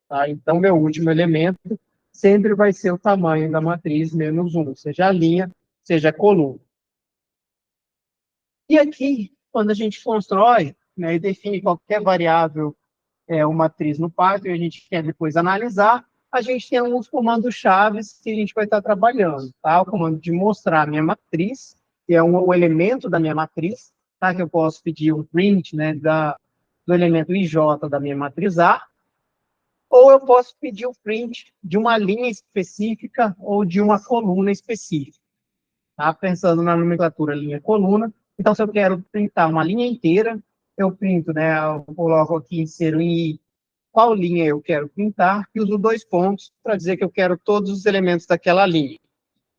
Tá? Então, meu último elemento sempre vai ser o tamanho da matriz menos 1, seja a linha, seja a coluna. E aqui, quando a gente constrói, né, e define qualquer variável ou matriz no Python, e a gente quer depois analisar, a gente tem alguns comandos-chave que a gente vai estar trabalhando. Tá? O comando de mostrar a minha matriz, que é o elemento da minha matriz, tá? Que eu posso pedir um print, né, do elemento IJ da minha matriz A, ou eu posso pedir o print de uma linha específica ou de uma coluna específica. Tá? Pensando na nomenclatura linha-coluna. Então, se eu quero printar uma linha inteira, eu printo, né, eu coloco aqui, insero em qual linha eu quero printar, e uso 2 pontos para dizer que eu quero todos os elementos daquela linha.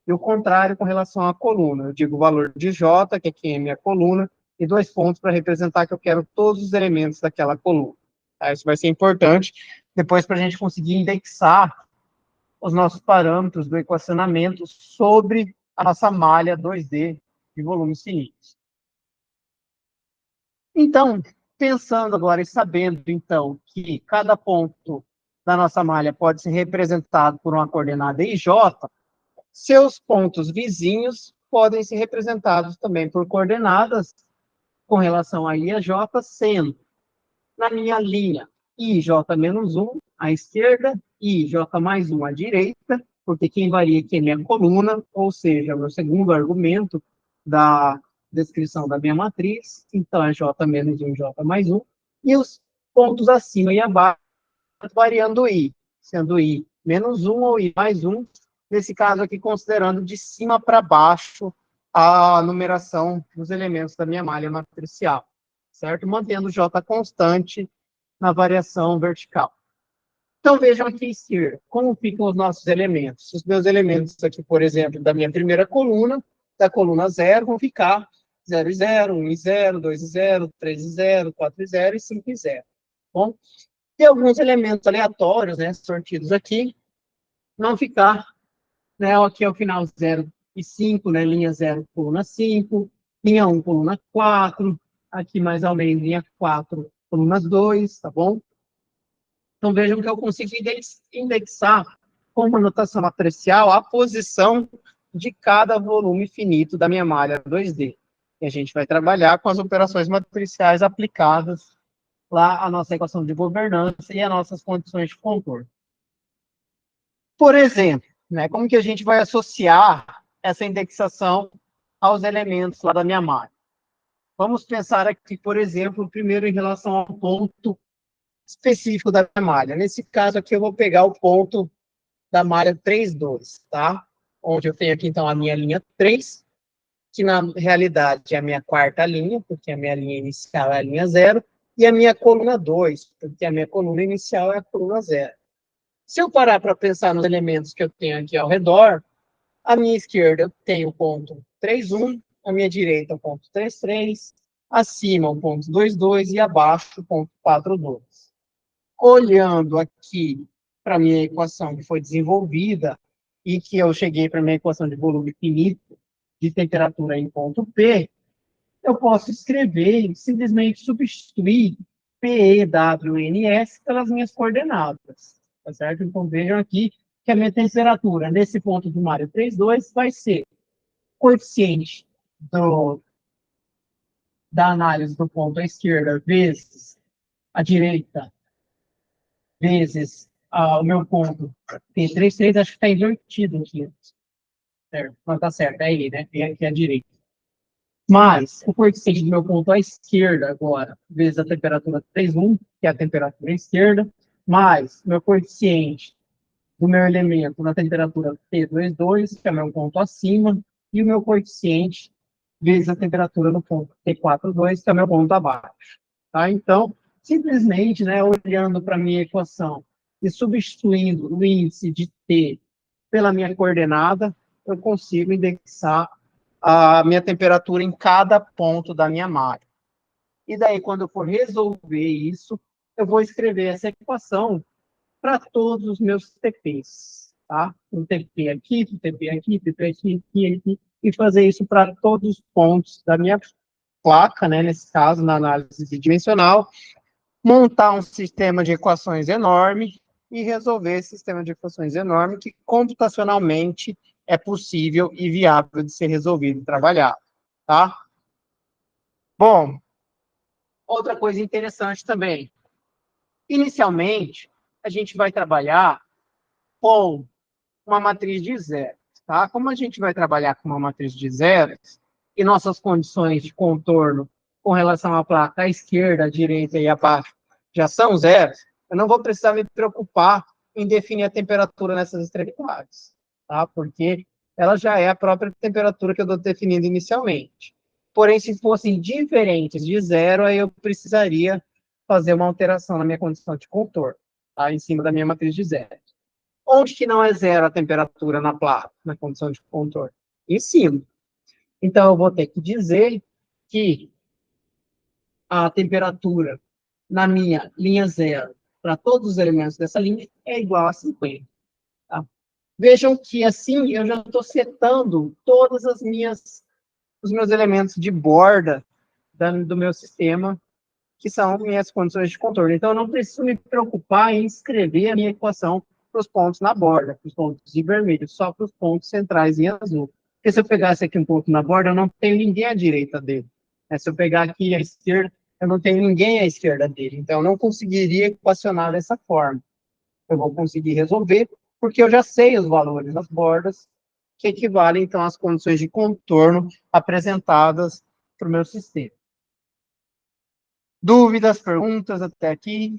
E o contrário com relação à coluna. Eu digo o valor de J, que aqui é minha coluna, e 2 pontos para representar que eu quero todos os elementos daquela coluna. Tá? Isso vai ser importante depois para a gente conseguir indexar os nossos parâmetros do equacionamento sobre a nossa malha 2D de volumes finitos. Então, pensando agora e sabendo, então, que cada ponto da nossa malha pode ser representado por uma coordenada IJ, seus pontos vizinhos podem ser representados também por coordenadas com relação a I a J, sendo, na minha linha, IJ menos 1 à esquerda, IJ mais 1 à direita, porque quem varia aqui é minha coluna, ou seja, o meu segundo argumento da descrição da minha matriz, então é J menos 1, J mais 1, e os pontos acima e abaixo variando I, sendo I menos 1 ou I mais 1, nesse caso aqui considerando de cima para baixo a numeração dos elementos da minha malha matricial, certo? Mantendo J constante na variação vertical. Então, vejam aqui em esquerda, como ficam os nossos elementos. Os meus elementos aqui, por exemplo, da minha primeira coluna, da coluna 0, vão ficar 0 e 0, 1 e 0, 2 e 0, 3 e 0, 4 e 0 e 5 e 0. Bom, e alguns elementos aleatórios, né, sortidos aqui, vão ficar, né, aqui ao final 0 e 5, né, linha 0, coluna 5, linha 1, coluna 4, aqui mais ou menos linha 4, coluna 2, tá bom? Então, vejam que eu consigo indexar com uma notação matricial a posição de cada volume finito da minha malha 2D. E a gente vai trabalhar com as operações matriciais aplicadas lá à nossa equação de governança e às nossas condições de contorno. Por exemplo, né, como que a gente vai associar essa indexação aos elementos lá da minha malha? Vamos pensar aqui, por exemplo, primeiro em relação ao ponto específico da minha malha. Nesse caso aqui, eu vou pegar o ponto da malha 3,2, tá? Onde eu tenho aqui, então, a minha linha 3, que na realidade é a minha quarta linha, porque a minha linha inicial é a linha 0, e a minha coluna 2, porque a minha coluna inicial é a coluna 0. Se eu parar para pensar nos elementos que eu tenho aqui ao redor, à minha esquerda eu tenho o ponto 3,1, à minha direita o ponto 3,3, acima o ponto 2,2 e abaixo o ponto 4,2. Olhando aqui para a minha equação que foi desenvolvida e que eu cheguei para a minha equação de volume finito de temperatura em ponto P, eu posso escrever e simplesmente substituir PEWNS pelas minhas coordenadas. Tá certo? Então, vejam aqui que a minha temperatura nesse ponto do Mário 3,2 vai ser coeficiente da análise do ponto à esquerda vezes a direita vezes o meu ponto T3,3, acho que está invertido aqui. Certo? Não está certo, é aí, né? E aqui é a direita. Mais o coeficiente do meu ponto à esquerda agora, vezes a temperatura 3,1, que é a temperatura esquerda, mais meu coeficiente do meu elemento na temperatura T2,2, que é o meu ponto acima, e o meu coeficiente vezes a temperatura no ponto T4,2, que é o meu ponto abaixo. Tá? Então, simplesmente, né, olhando para a minha equação e substituindo o índice de T pela minha coordenada, eu consigo indexar a minha temperatura em cada ponto da minha malha. E daí, quando eu for resolver isso, eu vou escrever essa equação para todos os meus TPs, tá? Um TP aqui, um TP aqui, TP aqui, aqui, e fazer isso para todos os pontos da minha placa, né? Nesse caso, na análise bidimensional, montar um sistema de equações enorme e resolver esse sistema de equações enorme que computacionalmente é possível e viável de ser resolvido e trabalhado, tá? Bom, outra coisa interessante também. Inicialmente, a gente vai trabalhar com uma matriz de zeros, tá? Como a gente vai trabalhar com uma matriz de zeros e nossas condições de contorno com relação à placa à esquerda, à direita e abaixo já são zeros, eu não vou precisar me preocupar em definir a temperatura nessas extremidades, tá? Porque ela já é a própria temperatura que eu estou definindo inicialmente. Porém, se fossem diferentes de zero, aí eu precisaria fazer uma alteração na minha condição de contorno, tá? Em cima da minha matriz de zero. Onde que não é zero a temperatura na placa, na condição de contorno? Em cima. Então, eu vou ter que dizer que a temperatura na minha linha zero, para todos os elementos dessa linha, é igual a 50. Tá? Vejam que, assim, eu já estou setando todas os meus elementos de borda do meu sistema, que são minhas condições de contorno. Então, eu não preciso me preocupar em escrever a minha equação para os pontos na borda, para os pontos em vermelho, só para os pontos centrais em azul. Porque se eu pegasse aqui um ponto na borda, eu não tenho ninguém à direita dele. Se eu pegar aqui à esquerda, eu não tenho ninguém à esquerda dele. Então, eu não conseguiria equacionar dessa forma. Eu vou conseguir resolver, porque eu já sei os valores das bordas, que equivalem, então, às condições de contorno apresentadas para o meu sistema. Dúvidas, perguntas até aqui?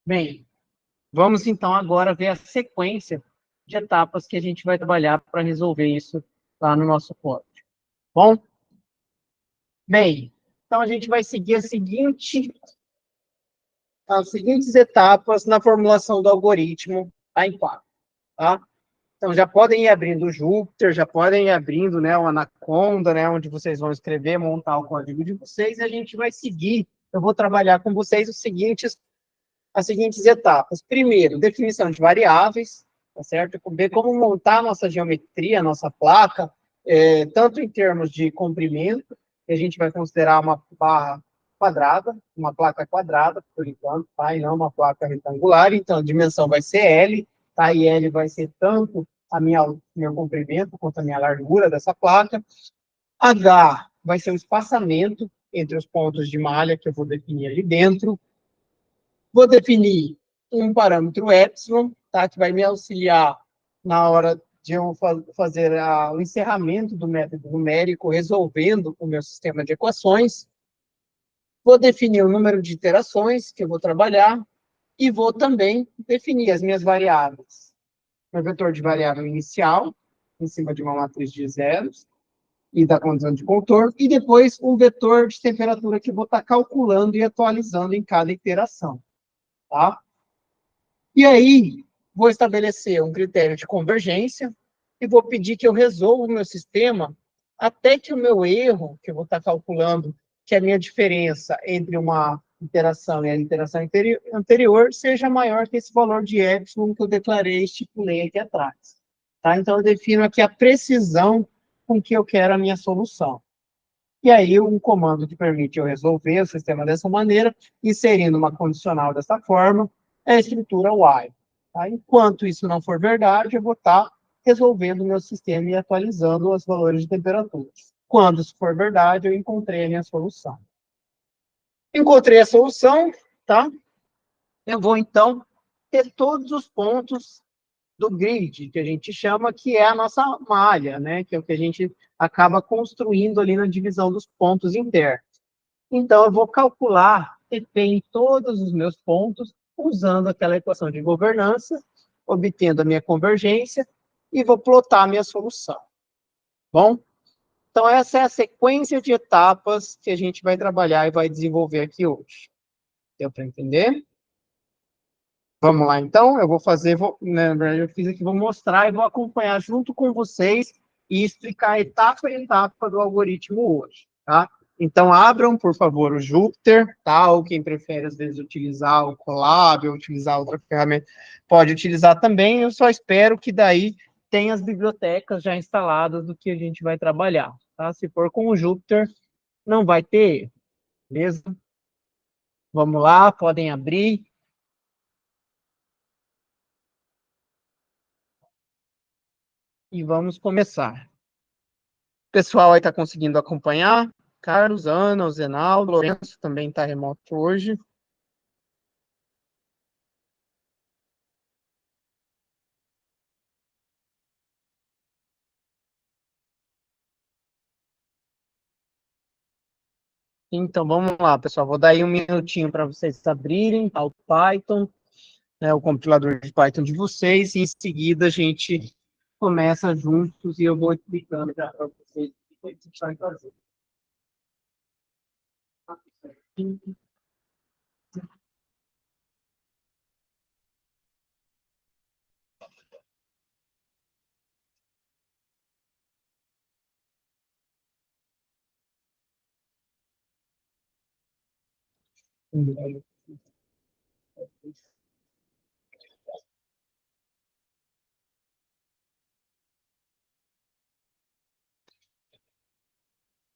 Bem, vamos então agora ver a sequência de etapas que a gente vai trabalhar para resolver isso lá no nosso código. Bom? Bem, então a gente vai seguir as seguintes etapas na formulação do algoritmo A em 4, tá? Então já podem ir abrindo o Jupyter, já podem ir abrindo, né, o Anaconda, né, onde vocês vão escrever, montar o código de vocês, e a gente vai seguir, eu vou trabalhar com vocês as seguintes etapas. Primeiro, definição de variáveis, tá certo? Ver como montar a nossa geometria, a nossa placa, tanto em termos de comprimento, a gente vai considerar uma barra quadrada, uma placa quadrada, por enquanto, tá? E não uma placa retangular, então a dimensão vai ser L, tá? E L vai ser tanto meu comprimento quanto a minha largura dessa placa. H vai ser o espaçamento entre os pontos de malha que eu vou definir ali dentro. Vou definir um parâmetro epsilon, tá? Que vai me auxiliar na hora de eu fazer o encerramento do método numérico, resolvendo o meu sistema de equações. Vou definir o número de iterações que eu vou trabalhar e vou também definir as minhas variáveis. Meu vetor de variável inicial, em cima de uma matriz de zeros, e da condição de contorno, e depois um vetor de temperatura que eu vou estar calculando e atualizando em cada iteração. Tá? E aí, vou estabelecer um critério de convergência e vou pedir que eu resolva o meu sistema até que o meu erro, que eu vou estar calculando, que é a minha diferença entre uma iteração e a iteração anterior, seja maior que esse valor de epsilon que eu declarei e estipulei aqui atrás. Tá? Então, eu defino aqui a precisão com que eu quero a minha solução. E aí, um comando que permite eu resolver o sistema dessa maneira, inserindo uma condicional dessa forma, é a escritura while. Tá? Enquanto isso não for verdade, eu vou estar resolvendo o meu sistema e atualizando os valores de temperatura. Quando isso for verdade, eu encontrei a minha solução. Encontrei a solução, tá? Eu vou, então, ter todos os pontos do grid, que a gente chama, que é a nossa malha, né? Que é o que a gente acaba construindo ali na divisão dos pontos internos. Então, eu vou calcular TP em todos os meus pontos, usando aquela equação de governança, obtendo a minha convergência, e vou plotar a minha solução. Bom? Então, essa é a sequência de etapas que a gente vai trabalhar e vai desenvolver aqui hoje. Deu para entender? Vamos lá, então, eu vou fazer, na verdade, eu fiz aqui, vou mostrar e vou acompanhar junto com vocês e explicar etapa em etapa do algoritmo hoje, tá? Então, abram, por favor, o Jupyter, tá? Ou quem prefere, às vezes, utilizar o Colab ou utilizar outra ferramenta, pode utilizar também. Eu só espero que daí tenha as bibliotecas já instaladas do que a gente vai trabalhar, tá? Se for com o Jupyter, não vai ter erro, beleza? Vamos lá, podem abrir. E vamos começar. O pessoal aí está conseguindo acompanhar. Carlos, Ana, o Zenaldo, Lourenço também está remoto hoje. Então, vamos lá, pessoal. Vou dar aí um minutinho para vocês abrirem o Python, né, o compilador de Python de vocês, e em seguida a gente começa juntos e eu vou explicando já para vocês o que vocês vão fazer.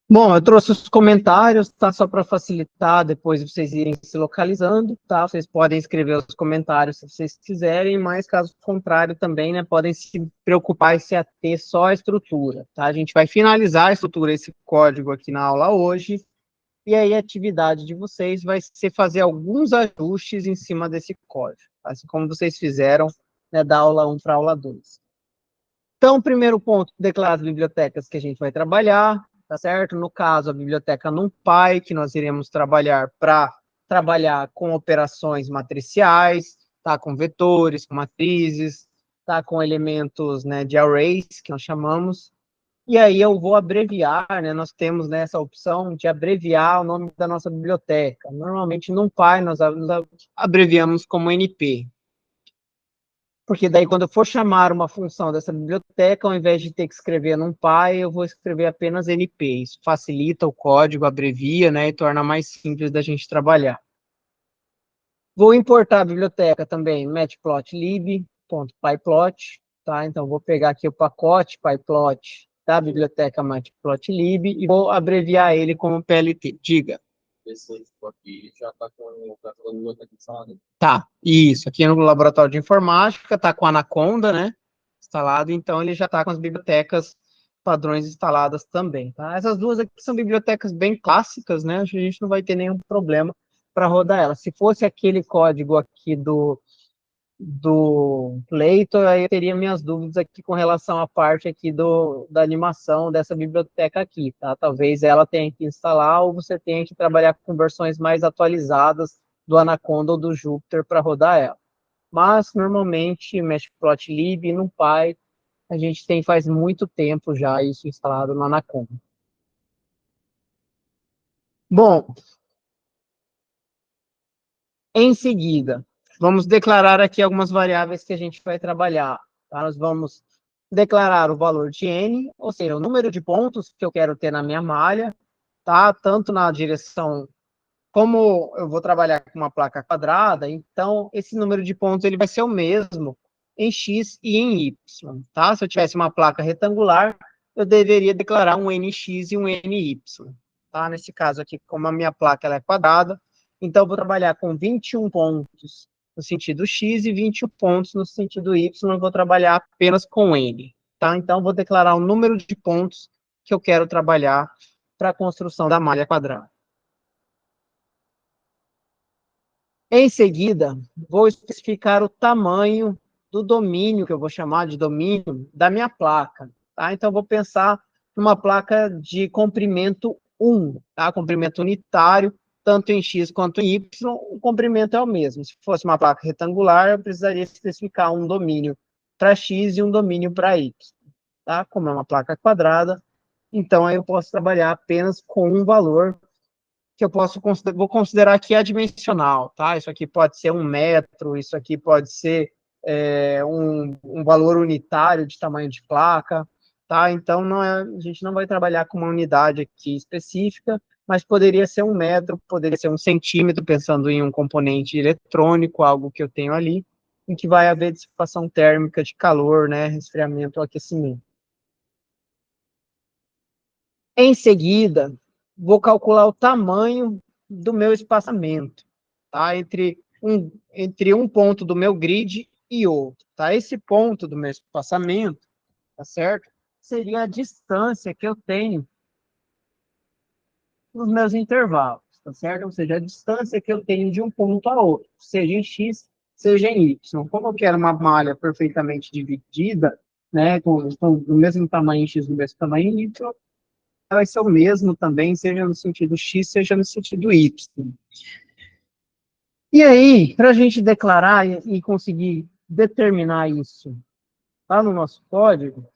Bom, eu trouxe os comentários, tá? Só para facilitar depois vocês irem se localizando, tá? Vocês podem escrever os comentários se vocês quiserem, mas caso contrário também, né? Podem se preocupar em se ater só à estrutura, tá? A gente vai finalizar a estrutura, esse código aqui na aula hoje, e aí a atividade de vocês vai ser fazer alguns ajustes em cima desse código, assim como vocês fizeram, né, da aula 1 para a aula 2. Então, primeiro ponto, declarar as bibliotecas que a gente vai trabalhar, tá certo? No caso, a biblioteca NumPy, que nós iremos trabalhar para trabalhar com operações matriciais, tá? Com vetores, com matrizes, tá? Com elementos, né, de arrays, que nós chamamos. E aí eu vou abreviar, né? Nós temos, né, essa opção de abreviar o nome da nossa biblioteca. Normalmente, NumPy, nós abreviamos como NP, porque daí quando eu for chamar uma função dessa biblioteca, ao invés de ter que escrever NumPy, eu vou escrever apenas NP. Isso facilita o código, abrevia, né, e torna mais simples da gente trabalhar. Vou importar a biblioteca também, matplotlib.pyplot, tá? Então, vou pegar aqui o pacote pyplot da biblioteca Matplotlib e vou abreviar ele como PLT. Diga. Esse aqui já está com o catálogo instalado. Tá, isso. Aqui no laboratório de informática, está com a Anaconda, né? Instalado, então ele já está com as bibliotecas padrões instaladas também, tá? Essas duas aqui são bibliotecas bem clássicas, né? Acho que a gente não vai ter nenhum problema para rodar elas. Se fosse aquele código aqui do Leitor, aí eu teria minhas dúvidas aqui com relação à parte aqui da animação dessa biblioteca aqui, tá? Talvez ela tenha que instalar ou você tenha que trabalhar com versões mais atualizadas do Anaconda ou do Jupyter para rodar ela. Mas, normalmente, Matplotlib e NumPy, a gente tem faz muito tempo já isso instalado no Anaconda. Bom, em seguida, vamos declarar aqui algumas variáveis que a gente vai trabalhar. Tá? Nós vamos declarar o valor de n, ou seja, o número de pontos que eu quero ter na minha malha, tá? Tanto na direção, como eu vou trabalhar com uma placa quadrada, então esse número de pontos ele vai ser o mesmo em x e em y. Tá? Se eu tivesse uma placa retangular, eu deveria declarar um nx e um ny. Tá? Nesse caso aqui, como a minha placa ela é quadrada, então, eu vou trabalhar com 21 pontos no sentido X e 21 pontos no sentido Y, eu vou trabalhar apenas com N. Tá? Então, eu vou declarar o número de pontos que eu quero trabalhar para a construção da malha quadrada. Em seguida, vou especificar o tamanho do domínio, que eu vou chamar de domínio, da minha placa. Tá? Então, eu vou pensar numa placa de comprimento 1, tá? Comprimento unitário, tanto em X quanto em Y, o comprimento é o mesmo. Se fosse uma placa retangular, eu precisaria especificar um domínio para X e um domínio para Y. Tá? Como é uma placa quadrada, então aí eu posso trabalhar apenas com um valor que eu vou considerar que é dimensional, tá? Isso aqui pode ser 1 metro, isso aqui pode ser um valor unitário de tamanho de placa, tá? Então, a gente não vai trabalhar com uma unidade aqui específica, mas poderia ser 1 metro, poderia ser 1 centímetro, pensando em um componente eletrônico, algo que eu tenho ali, em que vai haver dissipação térmica de calor, né, resfriamento ou aquecimento. Em seguida, vou calcular o tamanho do meu espaçamento, tá? Entre um ponto do meu grid e outro, tá? Esse ponto do meu espaçamento, tá certo? Seria a distância que eu tenho nos meus intervalos, tá certo? Ou seja, a distância que eu tenho de um ponto a outro, seja em X, seja em Y. Como eu quero uma malha perfeitamente dividida, né, com do mesmo tamanho em X, do mesmo tamanho em Y, vai ser o mesmo também, seja no sentido X, seja no sentido Y. E aí, para a gente declarar e conseguir determinar isso lá no nosso código,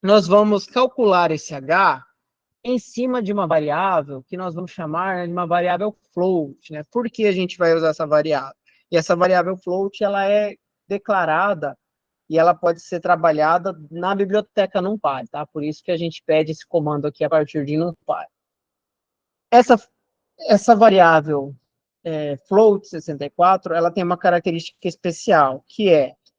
nós vamos calcular esse H em cima de uma variável que nós vamos chamar de uma variável float, né? Por que a gente vai usar essa variável? E essa variável float, ela é declarada e ela pode ser trabalhada na biblioteca NumPy, tá? Por isso que a gente pede esse comando aqui a partir de NumPy. Essa variável float 64, ela tem uma característica especial, que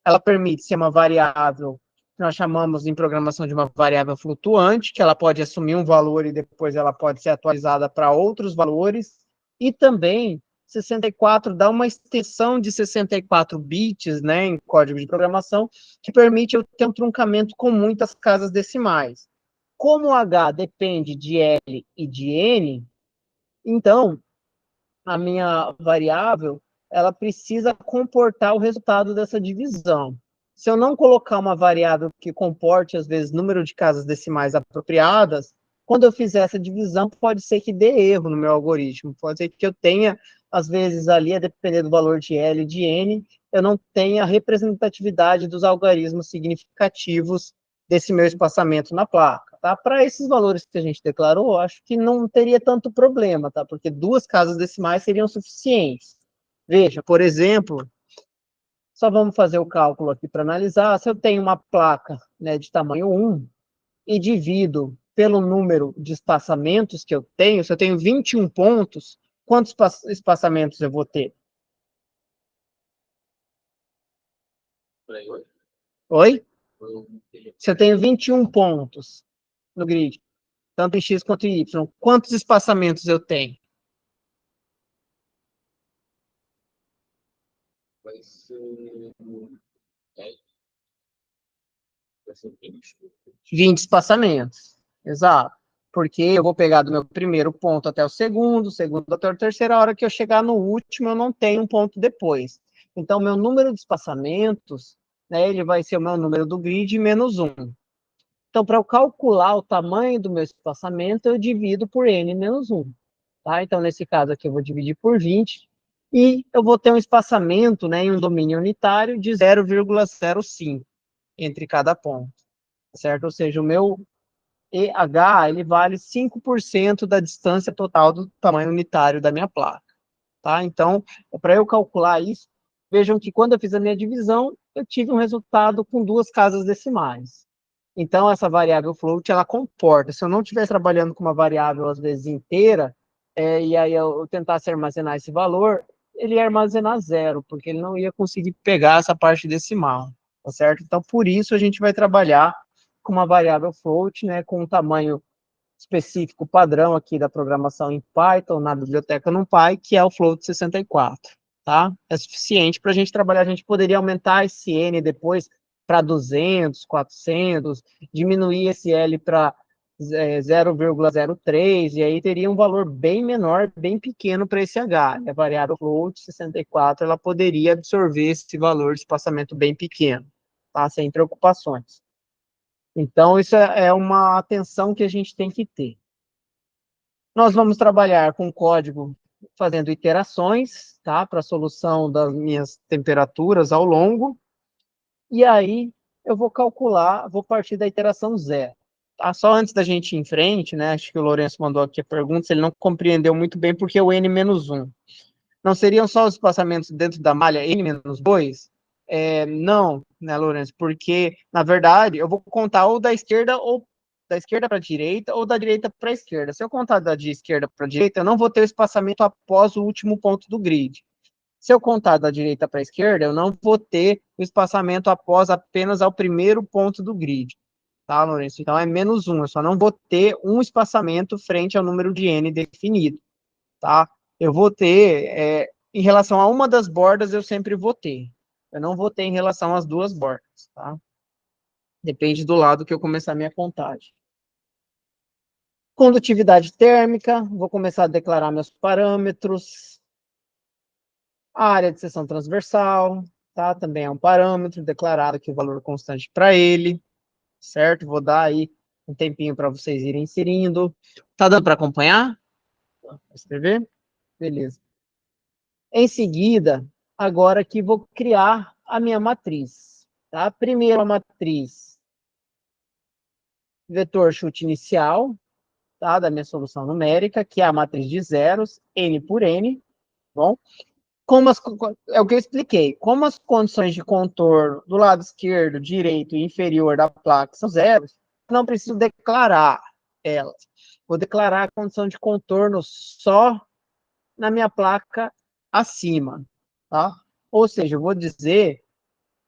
ela permite ser uma variável que nós chamamos em programação de uma variável flutuante, que ela pode assumir um valor e depois ela pode ser atualizada para outros valores, e também 64 dá uma extensão de 64 bits, né, em código de programação, que permite eu ter um truncamento com muitas casas decimais. Como o H depende de L e de N, então, a minha variável, ela precisa comportar o resultado dessa divisão. Se eu não colocar uma variável que comporte, às vezes, número de casas decimais apropriadas, quando eu fizer essa divisão, pode ser que dê erro no meu algoritmo. Pode ser que eu tenha, às vezes, ali, a depender do valor de L e de N, eu não tenha representatividade dos algarismos significativos desse meu espaçamento na placa, tá? Para esses valores que a gente declarou, acho que não teria tanto problema, tá? Porque 2 casas decimais seriam suficientes. Veja, por exemplo, só vamos fazer o cálculo aqui para analisar. Se eu tenho uma placa, né, de tamanho 1 e divido pelo número de espaçamentos que eu tenho, se eu tenho 21 pontos, quantos espaçamentos eu vou ter? Oi? Se eu tenho 21 pontos no grid, tanto em X quanto em Y. Quantos espaçamentos eu tenho? Vai ser. É, vai ser 20. 20 espaçamentos. Exato. Porque eu vou pegar do meu primeiro ponto até o segundo até o terceiro, a hora que eu chegar no último, eu não tenho um ponto depois. Então, meu número de espaçamentos, né, ele vai ser o meu número do grid menos 1. Então, para eu calcular o tamanho do meu espaçamento, eu divido por n menos 1. Tá? Então, nesse caso aqui, eu vou dividir por 20 e eu vou ter um espaçamento, né, em um domínio unitário de 0,05 entre cada ponto, certo? Ou seja, o meu EH, ele vale 5% da distância total do tamanho unitário da minha placa, tá? Então, para eu calcular isso, vejam que quando eu fiz a minha divisão, eu tive um resultado com 2 casas decimais. Então, essa variável float, ela comporta. Se eu não estiver trabalhando com uma variável, às vezes, inteira, e aí eu tentasse armazenar esse valor, ele ia armazenar 0, porque ele não ia conseguir pegar essa parte decimal, tá certo? Então, por isso, a gente vai trabalhar com uma variável float, né, com um tamanho específico padrão aqui da programação em Python, na biblioteca NumPy, que é o float 64, tá? É suficiente para a gente trabalhar. A gente poderia aumentar esse N depois para 200, 400, diminuir esse L para 0,03, e aí teria um valor bem menor, bem pequeno para esse H. A variável float 64, ela poderia absorver esse valor de espaçamento bem pequeno, tá? Sem preocupações. Então, isso é uma atenção que a gente tem que ter. Nós vamos trabalhar com código fazendo iterações, tá? Para a solução das minhas temperaturas ao longo. E aí, eu vou calcular, vou partir da iteração zero. Tá? Só antes da gente ir em frente, né? Acho que o Lourenço mandou aqui a pergunta, se ele não compreendeu muito bem porque o N-1. Não seriam só os espaçamentos dentro da malha N-2? Não, né, Lourenço? Porque, na verdade, eu vou contar ou da esquerda para a direita ou da direita para a esquerda. Se eu contar da de esquerda para a direita, eu não vou ter o espaçamento após o último ponto do grid. Se eu contar da direita para a esquerda, eu não vou ter o espaçamento após apenas ao primeiro ponto do grid. Tá, Lourenço? Então, é -1. Eu só não vou ter um espaçamento frente ao número de n definido. Tá? Eu vou ter, em relação a uma das bordas, eu sempre vou ter. Eu não vou ter em relação às duas bordas, tá? Depende do lado que eu começar a minha contagem. Condutividade térmica, vou começar a declarar meus parâmetros. A área de seção transversal, tá? Também é um parâmetro declarado aqui o valor constante para ele, certo? Vou dar aí um tempinho para vocês irem inserindo. Tá dando para acompanhar? Vou escrever? Beleza. Em seguida, agora aqui vou criar a minha matriz. Tá? Primeiro a matriz vetor chute inicial, tá? Da minha solução numérica, que é a matriz de zeros, n por n. Bom, é o que eu expliquei. Como as condições de contorno do lado esquerdo, direito e inferior da placa são zeros, não preciso declarar elas. Vou declarar a condição de contorno só na minha placa acima, tá? Ou seja, eu vou dizer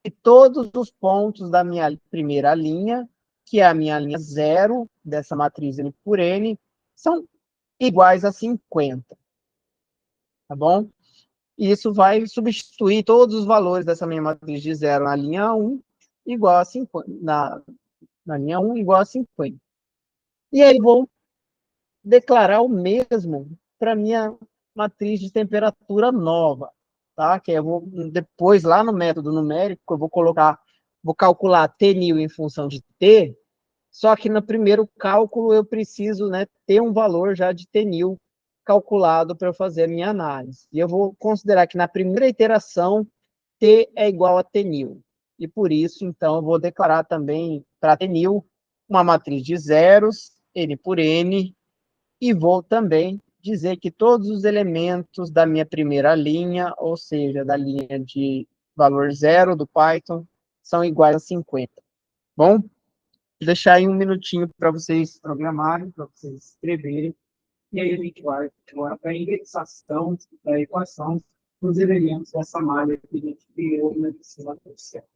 que todos os pontos da minha primeira linha, que é a minha linha zero, dessa matriz N por N, são iguais a 50, tá bom? E isso vai substituir todos os valores dessa minha matriz de zero na linha 1, igual a 50, na linha 1, igual a 50. E aí vou declarar o mesmo para minha matriz de temperatura nova, tá? Que eu vou depois lá no método numérico eu vou calcular T_nil em função de T, só que no primeiro cálculo eu preciso, né, ter um valor já de T_nil calculado para eu fazer a minha análise. E eu vou considerar que na primeira iteração T é igual a T_nil. E por isso, então, eu vou declarar também para T_nil uma matriz de zeros, N por N, e vou também dizer que todos os elementos da minha primeira linha, ou seja, da linha de valor zero do Python, são iguais a 50. Bom, vou deixar aí um minutinho para vocês programarem, para vocês escreverem, e aí a gente vai agora para a indexação da equação dos elementos dessa malha que a gente criou na cima do céu.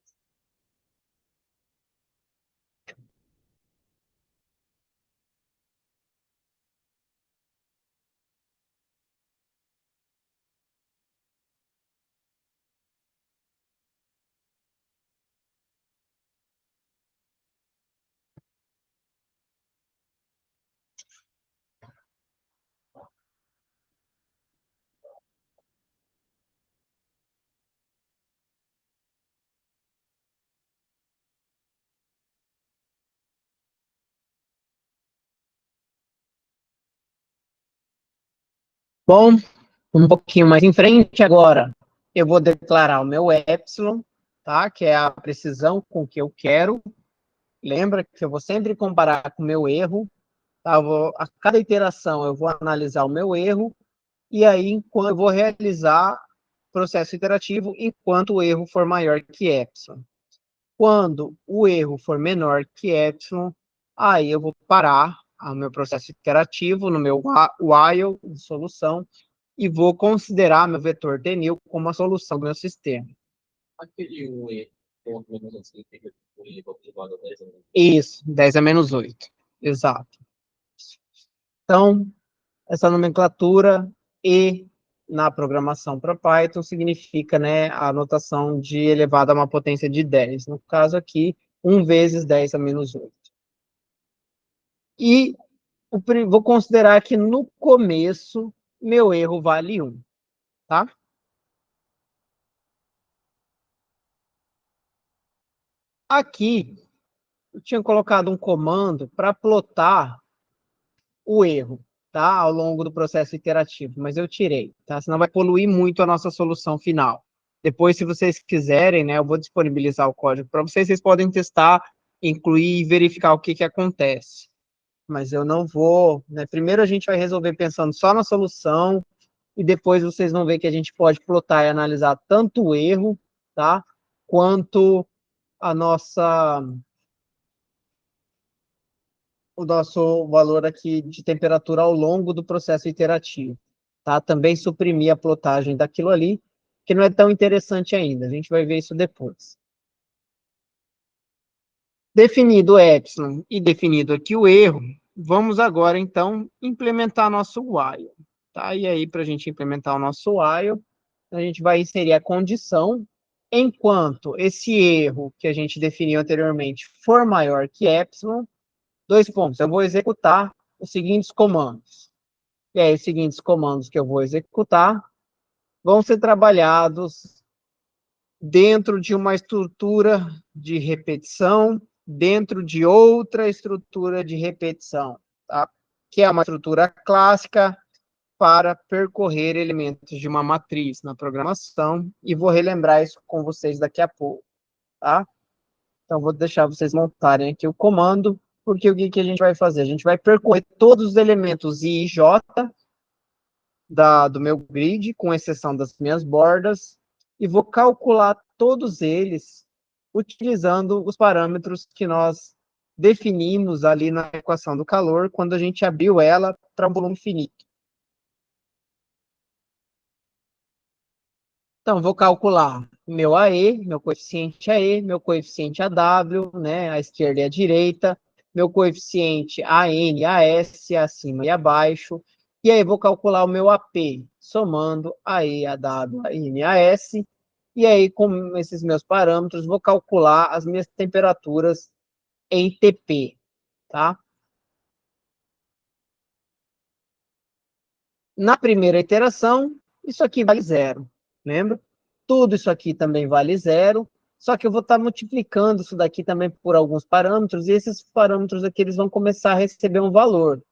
Bom, um pouquinho mais em frente agora, eu vou declarar o meu epsilon, tá? Que é a precisão com que eu quero. Lembra que eu vou sempre comparar com o meu erro, tá? A cada iteração eu vou analisar o meu erro, e aí enquanto eu vou realizar processo iterativo enquanto o erro for maior que epsilon. Quando o erro for menor que epsilon, aí eu vou parar o meu processo iterativo no meu while de solução e vou considerar meu vetor denil como a solução do meu sistema. Aquele um e ponto menos assim, tem que um e elevado a 10 a menos. Isso, 10 a menos 8. Exato. Então, essa nomenclatura E na programação para Python significa, né, a notação de elevado a uma potência de 10. No caso aqui, 1 vezes 10 a menos 8. E vou considerar que no começo, meu erro vale 1, tá? Aqui, eu tinha colocado um comando para plotar o erro, tá? Ao longo do processo iterativo, mas eu tirei, tá? Senão vai poluir muito a nossa solução final. Depois, se vocês quiserem, né, eu vou disponibilizar o código para vocês, vocês podem testar, incluir e verificar o que que acontece. Mas eu não vou, né? Primeiro a gente vai resolver pensando só na solução, e depois vocês vão ver que a gente pode plotar e analisar tanto o erro, tá? Quanto a nossa o nosso valor aqui de temperatura ao longo do processo iterativo, tá? Também suprimir a plotagem daquilo ali, que não é tão interessante ainda, a gente vai ver isso depois. Definido o epsilon e definido aqui o erro, vamos agora, então, implementar nosso while, tá? E aí, para a gente implementar o nosso while, a gente vai inserir a condição, enquanto esse erro que a gente definiu anteriormente for maior que epsilon, 2 pontos, eu vou executar os seguintes comandos. E aí, os seguintes comandos que eu vou executar vão ser trabalhados dentro de uma estrutura de repetição, dentro de outra estrutura de repetição, tá? Que é uma estrutura clássica para percorrer elementos de uma matriz na programação, e vou relembrar isso com vocês daqui a pouco, tá? Então, vou deixar vocês montarem aqui o comando, porque o que que a gente vai fazer? A gente vai percorrer todos os elementos I e J do meu grid, com exceção das minhas bordas, e vou calcular todos eles utilizando os parâmetros que nós definimos ali na equação do calor, quando a gente abriu ela para um volume finito. Então, vou calcular meu AE, meu coeficiente AE, meu coeficiente AW, né, à esquerda e à direita, meu coeficiente AN, AS, acima e abaixo, e aí vou calcular o meu AP, somando AE, AW, AN, AS, e aí com esses meus parâmetros, vou calcular as minhas temperaturas em TP, tá? Na primeira iteração, isso aqui vale zero, lembra? Tudo isso aqui também vale zero, só que eu vou estar multiplicando isso daqui também por alguns parâmetros, e esses parâmetros aqui eles vão começar a receber um valor.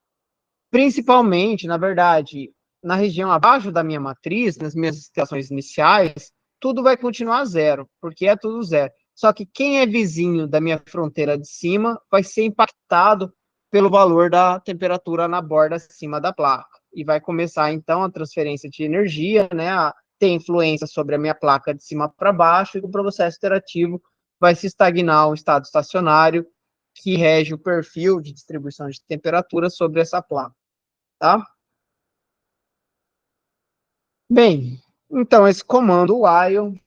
Principalmente, na verdade, na região abaixo da minha matriz, nas minhas estações iniciais, tudo vai continuar zero, porque é tudo zero. Só que quem é vizinho da minha fronteira de cima vai ser impactado pelo valor da temperatura na borda acima da placa. E vai começar, então, a transferência de energia, né, a ter influência sobre a minha placa de cima para baixo, e o processo iterativo vai se estagnar um estado estacionário que rege o perfil de distribuição de temperatura sobre essa placa, tá? Bem, então esse comando while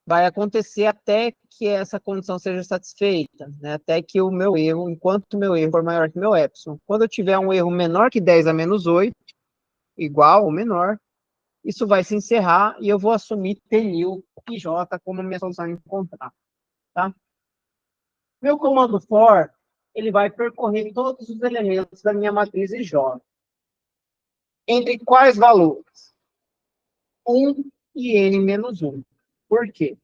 vai acontecer até que essa condição seja satisfeita, né? Até que o meu erro, enquanto o meu erro for maior que meu epsilon. Quando eu tiver um erro menor que 10 a menos 8, igual ou menor, isso vai se encerrar e eu vou assumir T e J como minha solução encontrar, tá? Meu comando for, ele vai percorrer todos os elementos da minha matriz J. Entre quais valores? 1 e N menos 1. Por quê?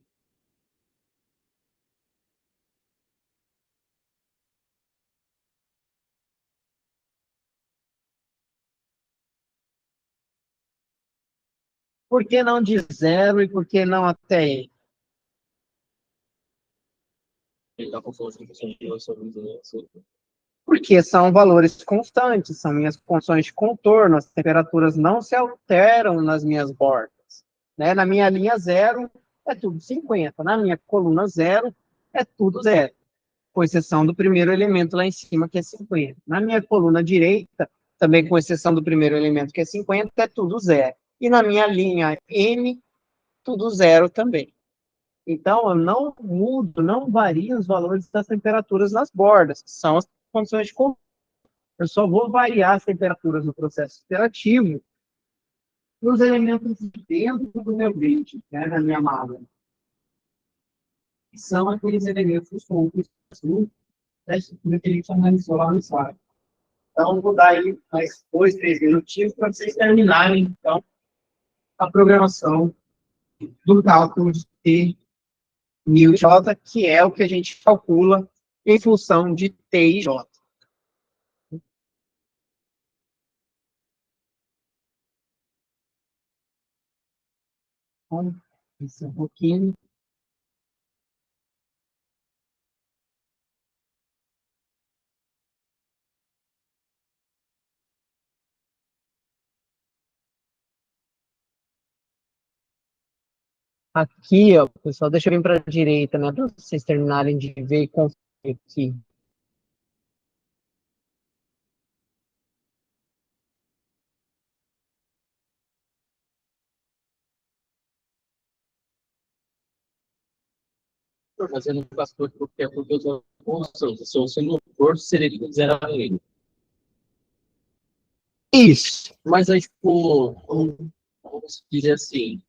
Por que não de zero e por que não até N? Ele está com força de relações. Porque são valores constantes, são minhas funções de contorno, as temperaturas não se alteram nas minhas bordas. Né? Na minha linha zero, é tudo 50. Na minha coluna zero, é tudo zero, com exceção do primeiro elemento lá em cima, que é 50. Na minha coluna direita, também com exceção do primeiro elemento, que é 50, é tudo zero. E na minha linha M, tudo zero também. Então, eu não mudo, não vario os valores das temperaturas nas bordas, que são as condições de contorno. Eu só vou variar as temperaturas no processo iterativo nos elementos dentro do meu grid, né, da minha mala. São aqueles elementos soltos da estrutura que a gente analisou lá no slide. Então, vou dar aí mais 2, 3 minutinhos para vocês terminarem, então, a programação do cálculo de T mil J, que é o que a gente calcula em função de T e J. Então, isso um pouquinho. Aqui, ó, pessoal, deixa eu vir para a direita, né, para vocês terminarem de ver e conferir aqui. Mas ele não faz porque os constantes são sendo por seria zero a ele. Isso. Mas aí, tipo, vamos dizer assim,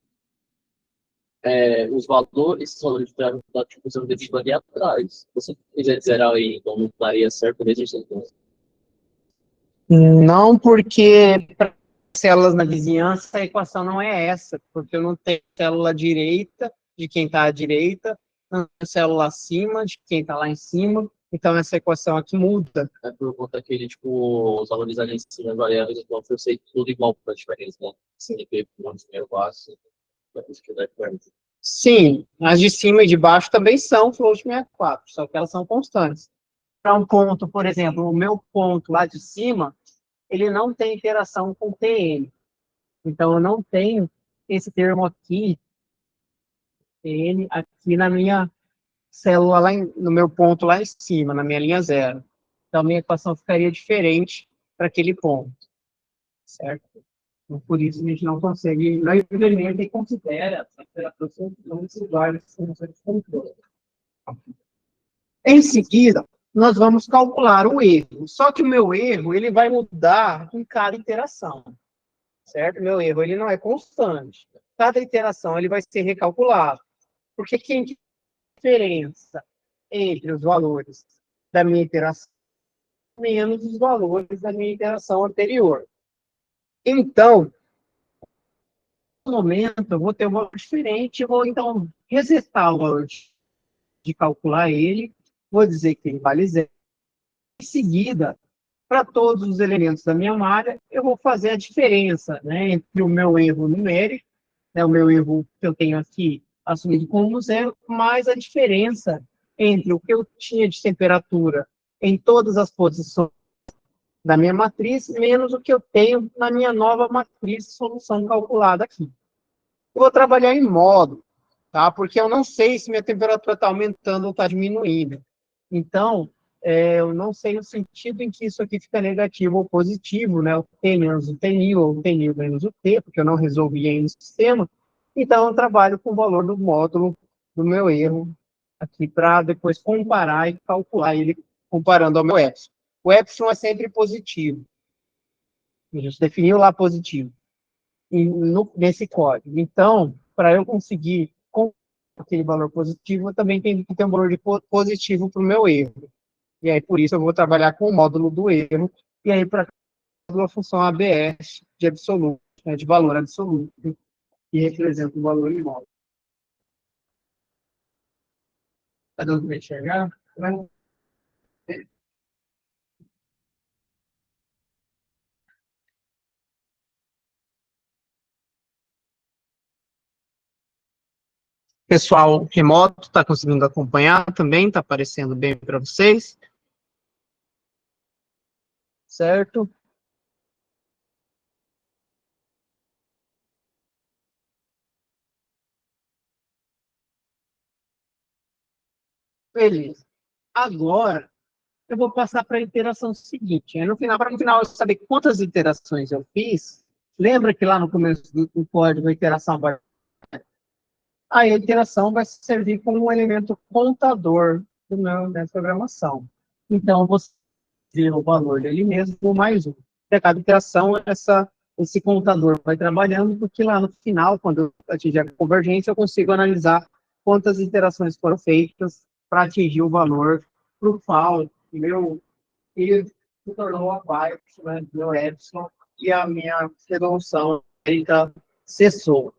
os valores, esses valores de gravidade, tipo, você não deve ali atrás. Se você quiser zerar aí, então não daria certo mesmo sem Não, porque para células na vizinhança a equação não é essa, porque eu não tenho célula direita de quem está à direita, não tenho célula acima de quem está lá em cima, então essa equação aqui muda. É por conta que ele, tipo, os valores ali em cima variáveis, então eu sei tudo igual para a diferença, né? Sim. E no primeiro passo, vai pesquisar perto. Sim, as de cima e de baixo também são float 64, só que elas são constantes. Para um ponto, por exemplo, o meu ponto lá de cima, ele não tem interação com TN. Então, eu não tenho esse termo aqui, TN, aqui na minha célula, no meu ponto lá em cima, na minha linha zero. Então, a minha equação ficaria diferente para aquele ponto, certo? Então, por isso, a gente não consegue, não implementa e considera a temperatura não iguais às funções de controle. Em seguida, nós vamos calcular o erro. Só que o meu erro, ele vai mudar em cada iteração, certo? Meu erro, ele não é constante. Cada iteração, ele vai ser recalculado. Porque quem que diferença entre os valores da minha iteração menos os valores da minha iteração anterior. Então, no momento, eu vou ter um valor diferente, eu vou, então, resetar o valor de calcular ele, vou dizer que ele vale zero. Em seguida, para todos os elementos da minha malha, eu vou fazer a diferença, né, entre o meu erro numérico, né, o meu erro que eu tenho aqui assumido como zero, mais a diferença entre o que eu tinha de temperatura em todas as posições da minha matriz, menos o que eu tenho na minha nova matriz de solução calculada aqui. Eu vou trabalhar em módulo, tá? Porque eu não sei se minha temperatura está aumentando ou está diminuindo. Então, eu não sei o sentido em que isso aqui fica negativo ou positivo, né? O T menos o T ou o T menos o T, porque eu não resolvi ainda o sistema. Então, eu trabalho com o valor do módulo do meu erro aqui para depois comparar e calcular ele comparando ao meu epsilon. O epsilon é sempre positivo. A gente definiu lá positivo nesse código. Então, para eu conseguir aquele valor positivo, eu também tenho que ter um valor de positivo para o meu erro. E aí, por isso, eu vou trabalhar com o módulo do erro, e aí, para a função ABS de absoluto, né, de valor absoluto, que representa o valor em módulo. Está dando para enxergar? Pessoal remoto está conseguindo acompanhar também? Está aparecendo bem para vocês? Certo? Beleza. Agora, eu vou passar para a interação seguinte. Aí no final, para no final eu saber quantas interações eu fiz, lembra que lá no começo do código a interação vai... Aí a interação vai servir como um elemento contador da programação. Então, você vê o valor dele mesmo mais um. E a cada interação, esse contador vai trabalhando, porque lá no final, quando eu atingir a convergência, eu consigo analisar quantas interações foram feitas para atingir o valor para o qual e se tornou abaixo, né, meu epsilon, e a minha resolução cessou.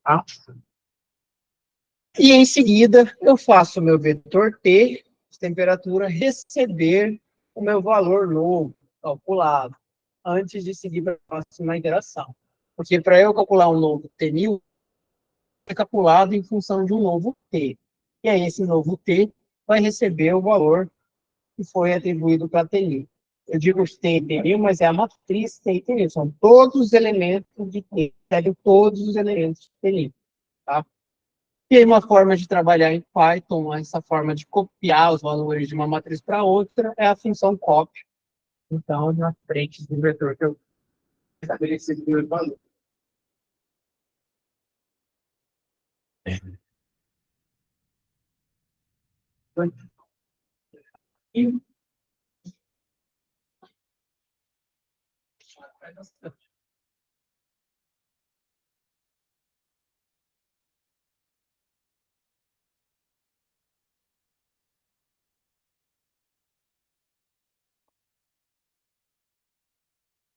Tá? E em seguida, eu faço o meu vetor T, de temperatura, receber o meu valor novo calculado, antes de seguir para a próxima interação. Porque para eu calcular um novo T1000, é calculado em função de um novo T. E aí esse novo T vai receber o valor que foi atribuído para T1000. Eu digo T e T1000, mas é a matriz T e T1000. São todos os elementos de T. Recebe todos os elementos de T1000. Tá? E aí uma forma de trabalhar em Python, essa forma de copiar os valores de uma matriz para outra, é a função copy. Então, na frente do vetor que eu estabeleci o meu valor. E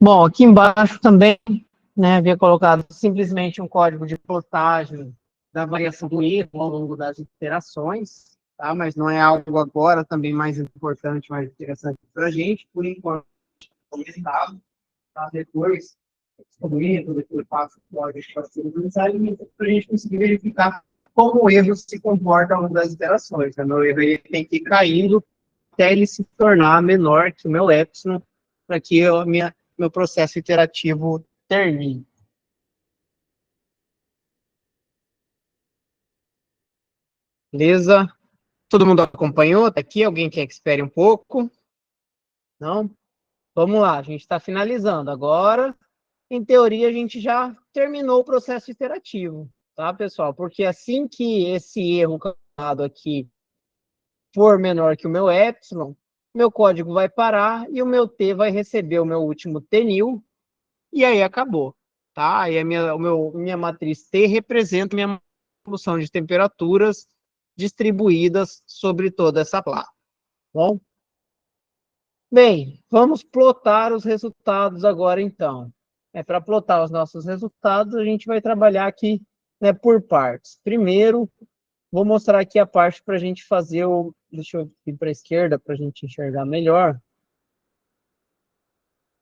bom, aqui embaixo também, né, havia colocado simplesmente um código de plotagem da variação do erro ao longo das iterações, tá? Mas não é algo agora também mais importante, mais interessante para a gente, por enquanto, comentado, tá? Depois, depois faço o código para a gente conseguir verificar como o erro se comporta ao longo das iterações. Né? Meu erro ele tem que ir caindo até ele se tornar menor que o meu epsilon, para que meu processo iterativo termine. Beleza? Todo mundo acompanhou até aqui? Alguém quer que espere um pouco? Não? Vamos lá, a gente está finalizando. Agora, em teoria, a gente já terminou o processo iterativo, tá, pessoal? Porque assim que esse erro calculado aqui for menor que o meu epsilon, meu código vai parar e o meu t vai receber o meu último t-nil e aí acabou, tá? Aí minha matriz T representa minha função de temperaturas distribuídas sobre toda essa placa. Bom? Bem, vamos plotar os resultados agora, então. Para plotar os nossos resultados, a gente vai trabalhar aqui, né, por partes. Primeiro, vou mostrar aqui a parte para a gente fazer o... Deixa eu ir para a esquerda para a gente enxergar melhor.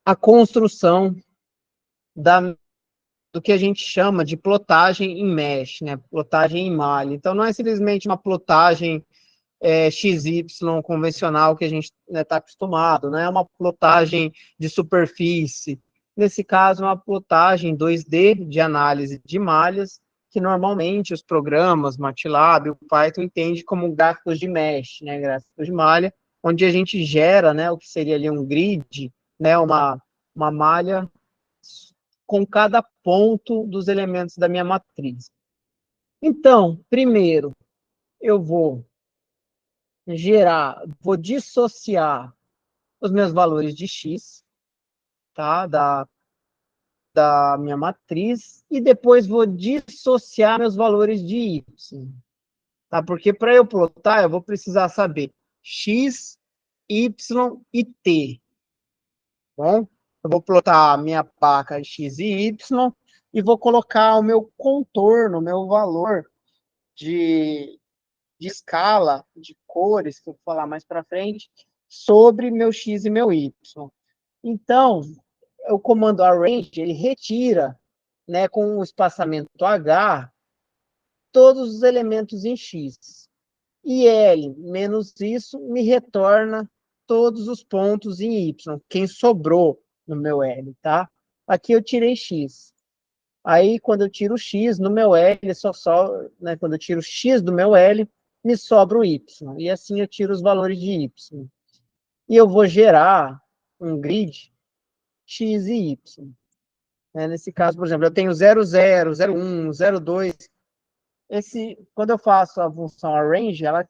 A construção do que a gente chama de plotagem em mesh, né? Plotagem em malha. Então, não é simplesmente uma plotagem XY convencional que a gente está acostumado, né? É uma plotagem de superfície. Nesse caso, uma plotagem 2D de análise de malhas, que normalmente os programas, MATLAB, o Python, entende como gráficos de mesh, né? Gráficos de malha, onde a gente gera, né, o que seria ali um grid, né, uma malha com cada ponto dos elementos da minha matriz. Então, primeiro, eu vou dissociar os meus valores de x, tá, da minha matriz, e depois vou dissociar meus valores de y, tá? Porque para eu plotar, eu vou precisar saber x, y e t, bom? Eu vou plotar a minha placa x e y, e vou colocar o meu contorno, o meu valor de escala, de cores, que eu vou falar mais para frente, sobre meu x e meu y. Então, o comando arrange, ele retira, né, com o espaçamento H, todos os elementos em X. E L menos isso me retorna todos os pontos em Y, quem sobrou no meu L, tá? Aqui eu tirei X. Aí, quando eu tiro X no meu L, né, quando eu tiro X do meu L, me sobra o Y. E assim eu tiro os valores de Y. E eu vou gerar um grid X e Y. Nesse caso, por exemplo, eu tenho 0, 0, 0, 1, 0, 2. Quando eu faço a função arrange, ela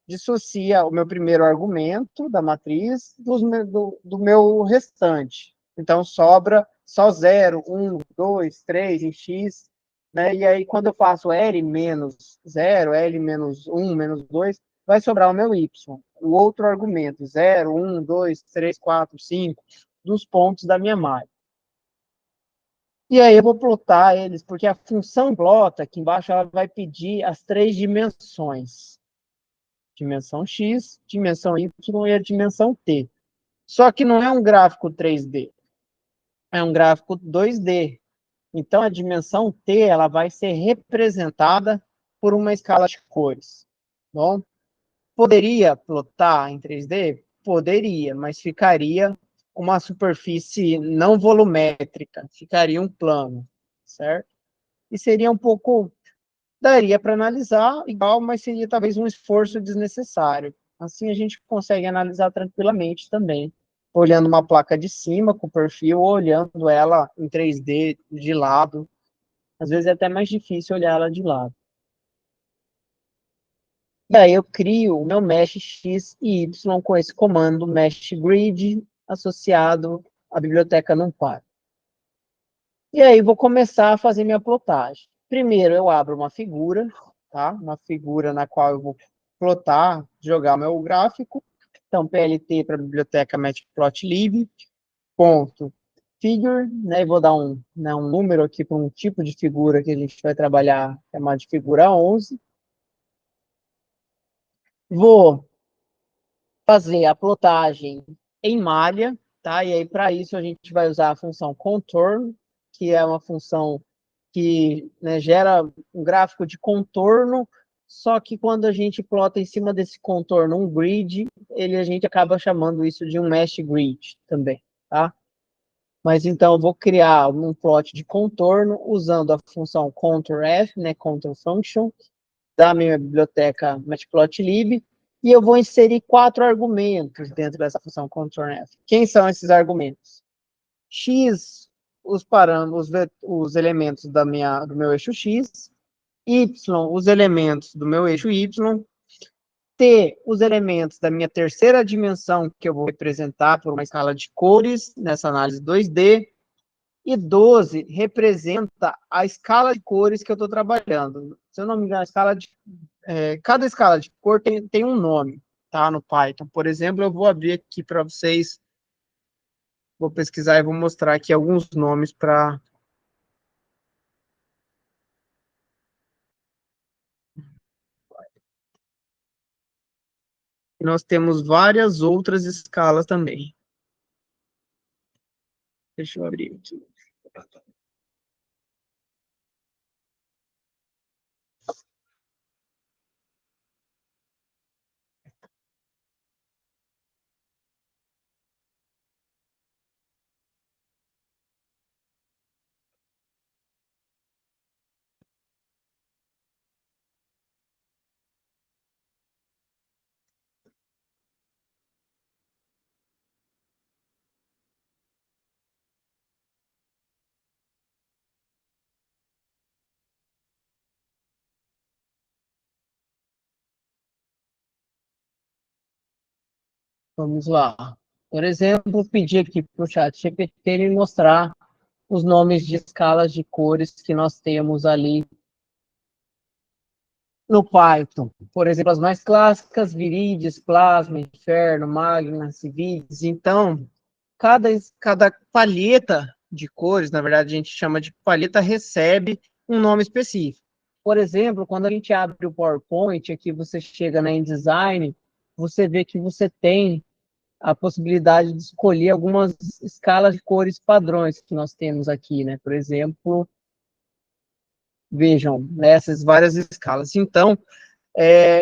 dissocia o meu primeiro argumento da matriz do meu restante. Então, sobra só 0, 1, 2, 3 em X, né? E aí, quando eu faço L menos 0, L menos 1, menos 2, vai sobrar o meu Y. O outro argumento, 0, 1, 2, 3, 4, 5, dos pontos da minha malha. E aí eu vou plotar eles, porque a função plota, aqui embaixo, ela vai pedir as 3 dimensões. Dimensão X, dimensão Y e a dimensão T. Só que não é um gráfico 3D, é um gráfico 2D. Então, a dimensão T ela vai ser representada por uma escala de cores. Bom, poderia plotar em 3D? Poderia, mas ficaria uma superfície não volumétrica, ficaria um plano, certo? E seria um pouco daria para analisar igual, mas seria talvez um esforço desnecessário. Assim a gente consegue analisar tranquilamente também, olhando uma placa de cima com o perfil, ou olhando ela em 3D de lado. Às vezes é até mais difícil olhar ela de lado. E aí eu crio o meu mesh X e Y com esse comando mesh grid associado à biblioteca NumPy. E aí vou começar a fazer minha plotagem. Primeiro eu abro uma figura, tá? Uma figura na qual eu vou plotar, jogar meu gráfico. Então, PLT para a biblioteca matplotlib, ponto figure, né? E vou dar um número aqui para um tipo de figura que a gente vai trabalhar, chamado de figura 11. Vou fazer a plotagem em malha, tá? E aí, para isso, a gente vai usar a função contorno, que é uma função que, né, gera um gráfico de contorno, só que quando a gente plota em cima desse contorno um grid, a gente acaba chamando isso de um mesh grid também, tá? Mas então eu vou criar um plot de contorno usando a função contourF, né, contour function, da minha biblioteca matplotlib, e eu vou inserir 4 argumentos dentro dessa função contourF. Quem são esses argumentos? X, os elementos do meu eixo X, Y, os elementos do meu eixo Y, T, os elementos da minha terceira dimensão, que eu vou representar por uma escala de cores, nessa análise 2D, e 12 representa a escala de cores que eu estou trabalhando. Se eu não me engano, cada escala de cor tem um nome, tá, no Python. Por exemplo, eu vou abrir aqui para vocês, vou pesquisar e vou mostrar aqui alguns nomes para... Nós temos várias outras escalas também. Deixa eu abrir aqui. Vamos lá. Por exemplo, pedir aqui para o chat GPT me mostrar os nomes de escalas de cores que nós temos ali no Python. Por exemplo, as mais clássicas, Viridius, Plasma, Inferno, Magna, Civides. Então, cada palheta de cores, na verdade a gente chama de palheta, recebe um nome específico. Por exemplo, quando a gente abre o PowerPoint, aqui você chega na InDesign, você vê que você tem a possibilidade de escolher algumas escalas de cores padrões que nós temos aqui, né? Por exemplo, Vejam, essas várias escalas. Então,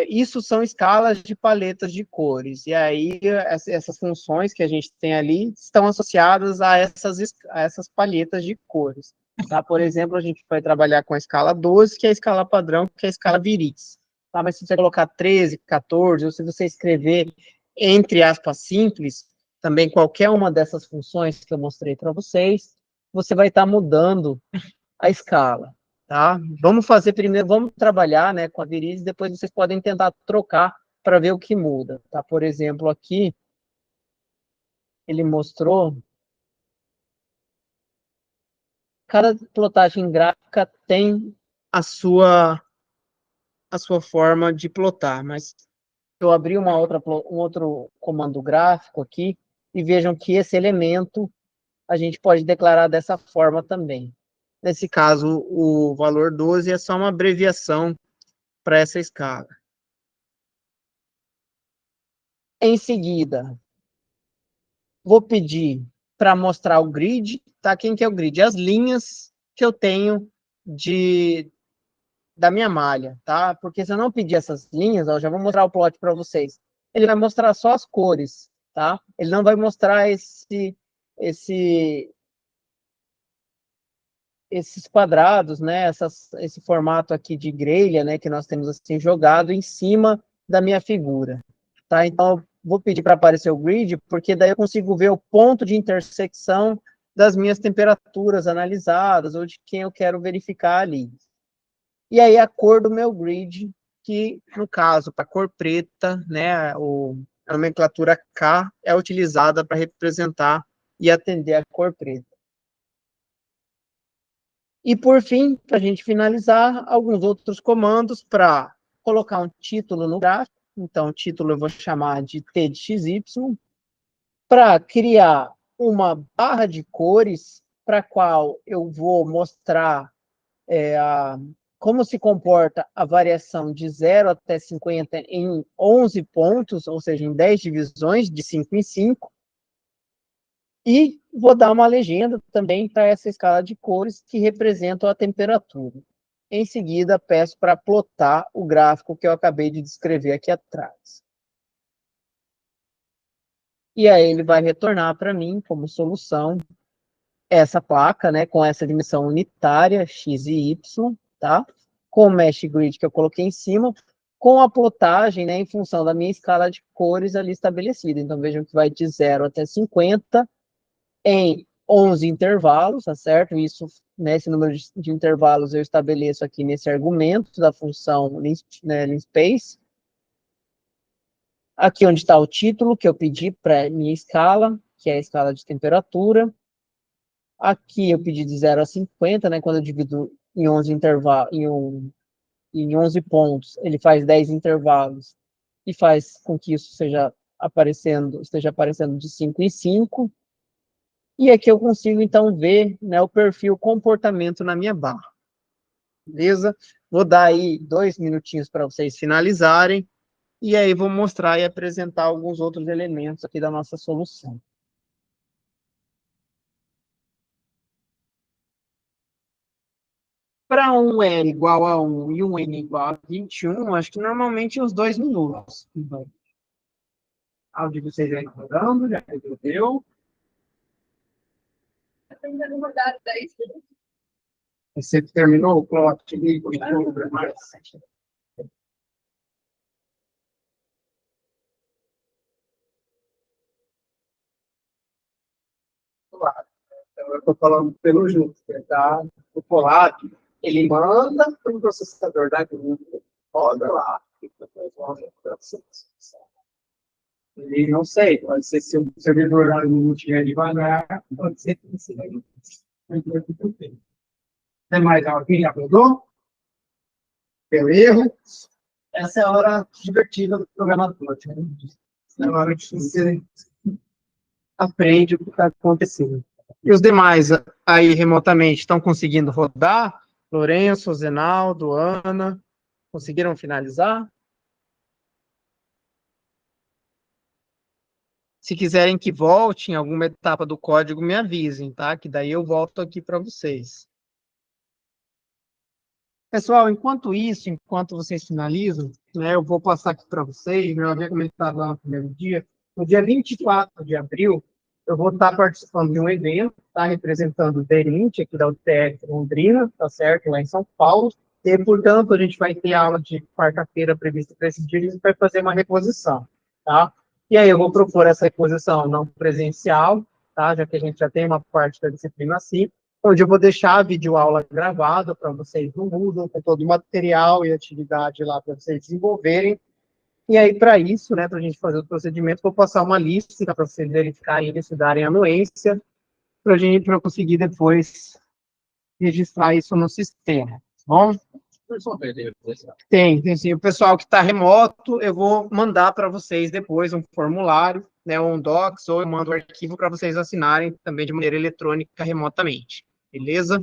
isso são escalas de paletas de cores, e aí essas funções que a gente tem ali estão associadas a essas paletas de cores. Tá? Por exemplo, a gente vai trabalhar com a escala 12, que é a escala padrão, que é a escala Viritz. Tá? Mas se você colocar 13, 14, ou se você escrever entre aspas simples, também qualquer uma dessas funções que eu mostrei para vocês, você vai estar mudando a escala. Tá? Vamos fazer primeiro, vamos trabalhar, né, com a Viritz, depois vocês podem tentar trocar para ver o que muda, tá? Por exemplo, aqui ele mostrou cada plotagem gráfica tem a sua forma de plotar, mas eu abri um outro comando gráfico aqui e vejam que esse elemento a gente pode declarar dessa forma também. Nesse caso, o valor 12 é só uma abreviação para essa escala. Em seguida, vou pedir para mostrar o grid, tá? Quem que é o grid? As linhas que eu tenho da minha malha, tá? Porque se eu não pedir essas linhas, ó, já vou mostrar o plot para vocês. Ele vai mostrar só as cores, tá? Ele não vai mostrar esse esses quadrados, né? Esse formato aqui de grelha, né? Que nós temos assim jogado em cima da minha figura, tá? Então, vou pedir para aparecer o grid, porque daí eu consigo ver o ponto de intersecção das minhas temperaturas analisadas ou de quem eu quero verificar ali. E aí a cor do meu grid, que no caso, para a cor preta, né? A nomenclatura K é utilizada para representar e atender a cor preta. E, por fim, para a gente finalizar, alguns outros comandos para colocar um título no gráfico. Então, o título eu vou chamar de T de XY. Para criar uma barra de cores, para a qual eu vou mostrar como se comporta a variação de 0 até 50 em 11 pontos, ou seja, em 10 divisões, de 5 em 5. E vou dar uma legenda também para essa escala de cores que representam a temperatura. Em seguida, peço para plotar o gráfico que eu acabei de descrever aqui atrás. E aí ele vai retornar para mim como solução essa placa, né, com essa dimensão unitária, x e y, tá? Com o mesh grid que eu coloquei em cima, com a plotagem, né, em função da minha escala de cores ali estabelecida. Então, vejam que vai de 0 até 50, em 11 intervalos, tá certo? Isso, né, esse número de intervalos eu estabeleço aqui nesse argumento da função linspace. Aqui onde está o título que eu pedi para minha escala, que é a escala de temperatura. Aqui eu pedi de 0 a 50, né? Quando eu divido em 11 intervalos, em 11 pontos, ele faz 10 intervalos e faz com que isso esteja aparecendo de 5 em 5. E aqui eu consigo, então, ver, né, o perfil comportamento na minha barra. Beleza? Vou dar aí 2 minutinhos para vocês finalizarem, e aí vou mostrar e apresentar alguns outros elementos aqui da nossa solução. Para um N igual a 1 e um N igual a 21, acho que normalmente uns 2 minutos. Áudio de vocês aí rodando, já resolveu. Tentando rodar 10 minutos. Você terminou o plot ali? Claro. Então, eu estou falando pelo junto, tá? O Colab, ele manda para o processador da Google, roda lá. E não sei, pode ser se o servidor lá não estiver devagar, pode ser que você vai. Tem mais alguém? Abordou? Pelo erro? Essa é a hora divertida do programador. Essa é a hora que você aprende o que está acontecendo. E os demais aí remotamente estão conseguindo rodar? Lourenço, Zenaldo, Ana, conseguiram finalizar? Se quiserem que volte em alguma etapa do código, me avisem, tá? Que daí eu volto aqui para vocês. Pessoal, enquanto isso, enquanto vocês finalizam, né, eu vou passar aqui para vocês, né, eu havia comentado lá no primeiro dia, no dia 24 de abril, eu vou estar participando de um evento, tá, representando o DERINT, aqui da UTF Londrina, tá certo, lá em São Paulo, e, portanto, a gente vai ter aula de quarta-feira prevista para esse dia, e a gente vai fazer uma reposição, tá? E aí eu vou propor essa reposição não presencial, tá, já que a gente já tem uma parte da disciplina assim, onde eu vou deixar a videoaula gravada para vocês no Moodle, com todo o material e atividade lá para vocês desenvolverem. E aí, para isso, né, para a gente fazer o procedimento, vou passar uma lista para vocês verificarem e estudarem a anuência, para eu conseguir depois registrar isso no sistema. Tá bom? Tem sim. O pessoal que está remoto, eu vou mandar para vocês depois um formulário, né, um docs, ou eu mando o arquivo para vocês assinarem também de maneira eletrônica remotamente. Beleza?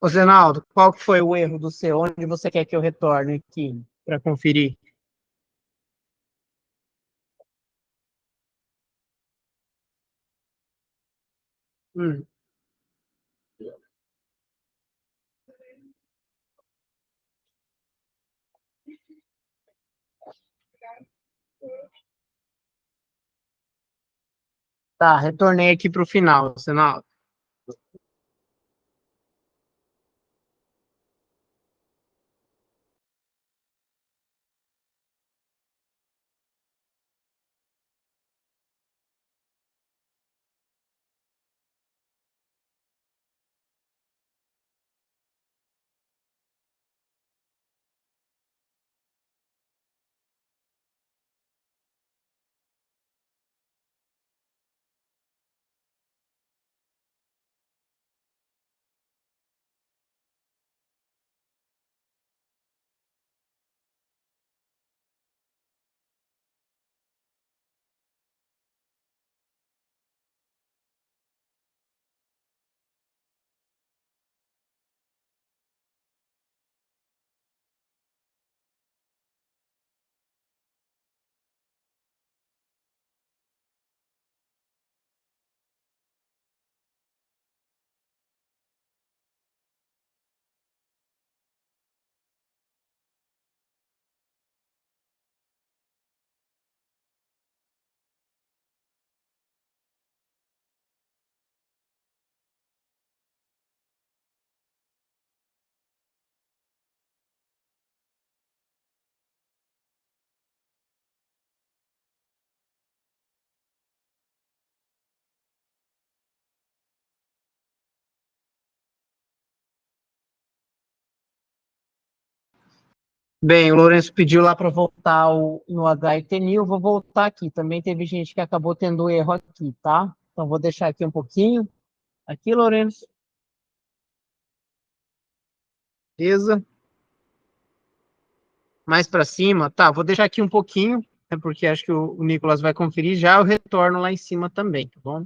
Ô, Zenaldo, qual que foi o erro do seu? Onde você quer que eu retorne aqui para conferir? Hum, tá, retornei aqui para o final, Zenaldo. Bem, o Lourenço pediu lá para voltar no HTML, eu vou voltar aqui. Também teve gente que acabou tendo erro aqui, tá? Então, vou deixar aqui um pouquinho. Aqui, Lourenço. Beleza. Mais para cima. Tá, vou deixar aqui um pouquinho, né, porque acho que o Nicolas vai conferir. Já eu retorno lá em cima também, tá bom?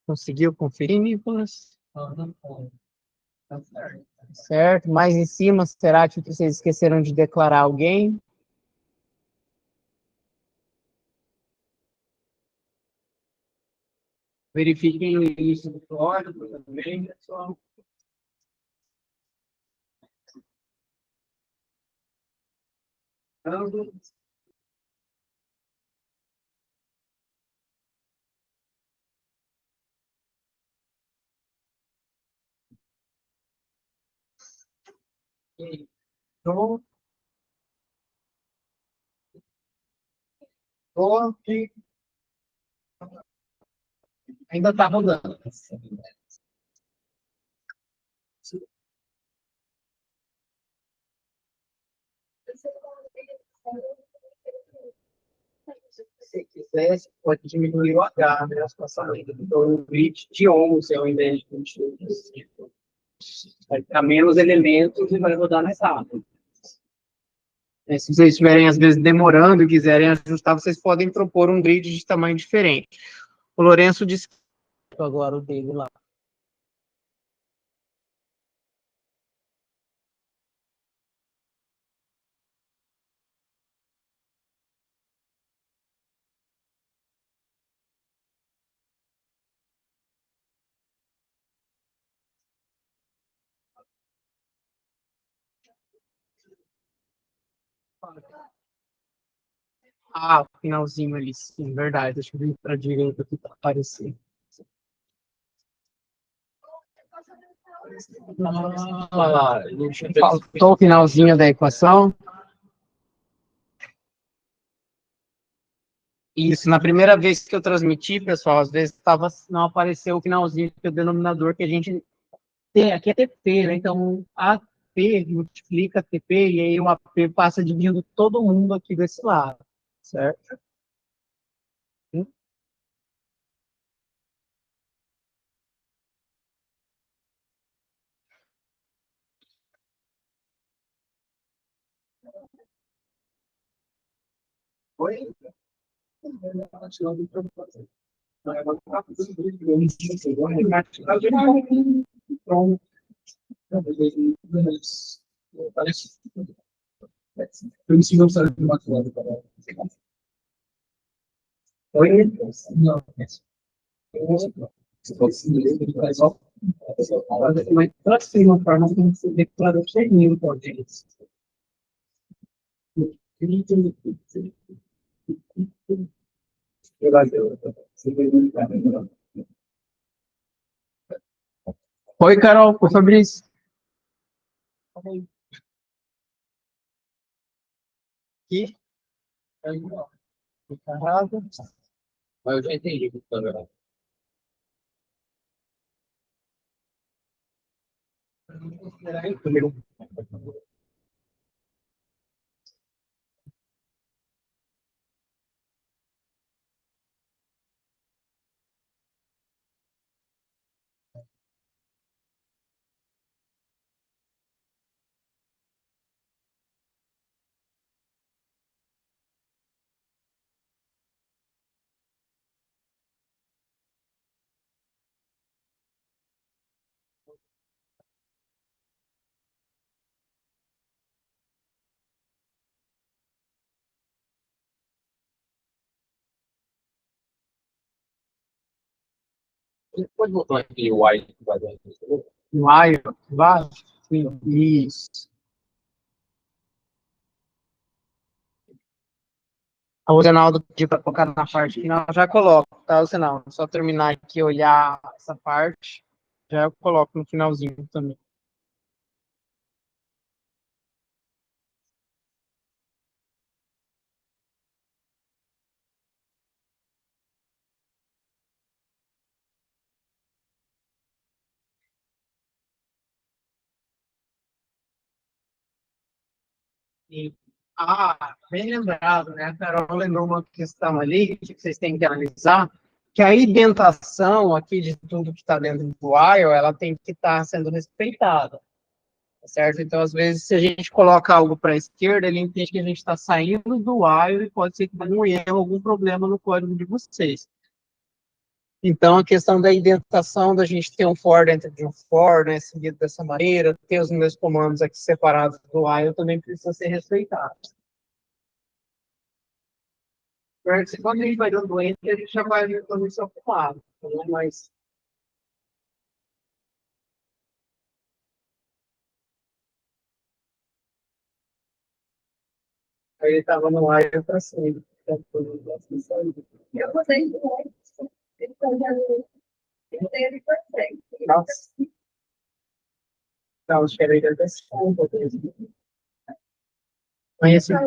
Conseguiu conferir, Nicolas? Tá certo. Certo. Mais em cima, será que vocês esqueceram de declarar alguém? Verifiquem o início do código também, pessoal. Então, ainda está rodando. Se quiser, você pode diminuir o H, né? As passagens. Então, um grid de 11 ao invés de 22. Vai ficar menos elementos e vai rodar mais rápido. Se vocês estiverem, às vezes, demorando e quiserem ajustar, vocês podem propor um grid de tamanho diferente. O Lourenço disse agora o dele lá. Ah, o finalzinho ali, sim, verdade. Deixa eu vir para a direita que tá aparecendo. Faltou o finalzinho da equação. Isso, na primeira vez que eu transmiti, pessoal, às vezes não apareceu o finalzinho, que é o denominador que a gente tem, aqui é TP, né? Então, AP multiplica TP e aí o AP passa dividindo todo mundo aqui desse lado, certo? Oi? Mas transferir uma forma que você declara cheirinho importante. Oi, Carol, foi Fabrício. Aqui, carrado. Mas eu já entendi o que está vendo. Pode botar aquele white que vai dentro. Maio, vai. Isso. O Zenaldo pediu para colocar na parte final, já coloco, tá, o Zenaldo? Só terminar aqui, olhar essa parte, já eu coloco no finalzinho também. E, bem lembrado, né? A Carol lembrou uma questão ali que vocês têm que analisar, que a indentação aqui de tudo que está dentro do while, ela tem que estar sendo respeitada, tá certo? Então, às vezes, se a gente coloca algo para a esquerda, ele entende que a gente está saindo do while e pode ser que dê um erro, algum problema no código de vocês. Então, a questão da indentação, da gente ter um for dentro de um for, né, seguido dessa maneira, ter os meus comandos aqui separados do while, também precisa ser respeitado. Quando a gente vai dando enter, a gente já vai dando isso ocupado, mas aí ele estava no while para sempre. Eu usei o ele perfeito. Nossa. Não, espera aí, desculpa. Conheci o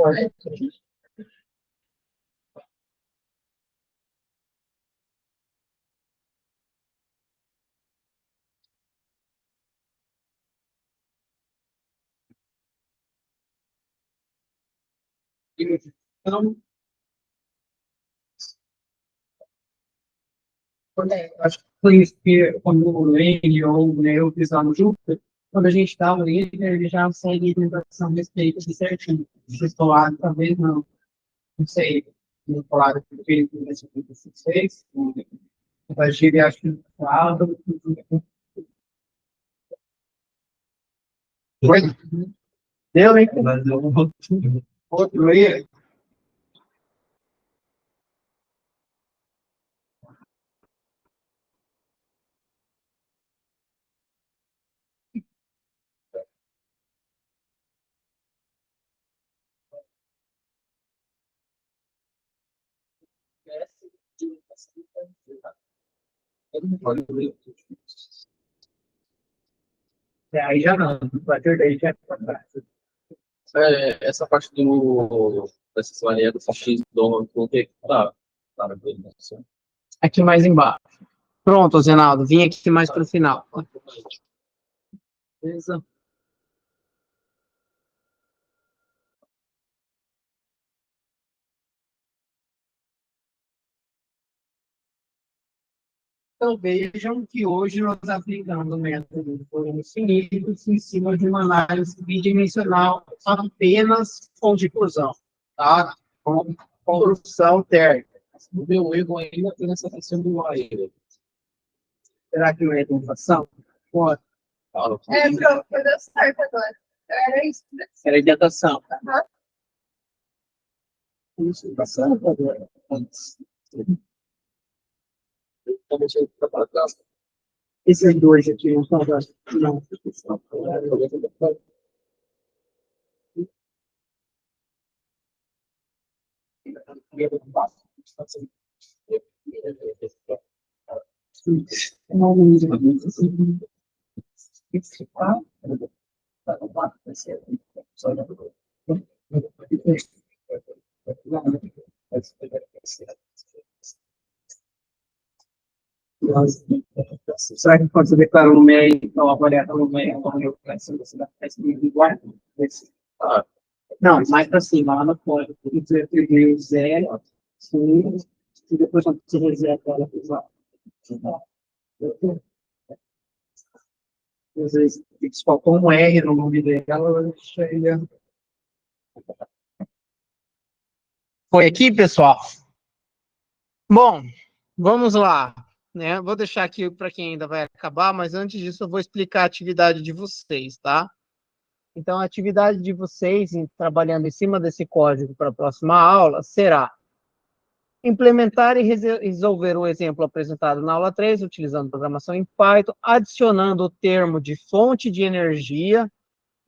então, acho que foi isso que quando o Lane ou o Neo fizeram junto, quando a gente dá o líder, ele já segue a implementação a respeito de certinho. Escolar, talvez não. Não sei. No claro que ele tem 56, mas ele acho que claro. Foi? Deu, hein? Outro aí. Aí já não, a partir daí já é fantástico. Essa parte dessas variáveis X do não tem tá, para ver, né? Aqui mais embaixo. Pronto, Zenaldo, vim aqui mais para o final. Beleza? Então, vejam que hoje nós aplicamos o método de fórmulas finitos em cima de uma análise bidimensional apenas com difusão, tá? Com construção térmica. O meu erro ainda tem essa questão do wire. Será que não é datação? Pode. Pronto, foi deu certo agora. Era isso. Era hidratação. Uhum. Isso, datação agora. Esses dois aqui não são das. Não. Será que pode ser declarado no meio, então avaliado no meio, como eu penso, você vai fazer igual? Não, mais para cima, lá no código. Você peguei o 0, 5, e depois você reseta ela para às vezes faltou um R no nome dela. Foi aqui, pessoal? Bom, vamos lá. Né? Vou deixar aqui para quem ainda vai acabar, mas antes disso eu vou explicar a atividade de vocês, tá? Então, a atividade de vocês, trabalhando em cima desse código para a próxima aula, será implementar e resolver o exemplo apresentado na aula 3, utilizando programação em Python, adicionando o termo de fonte de energia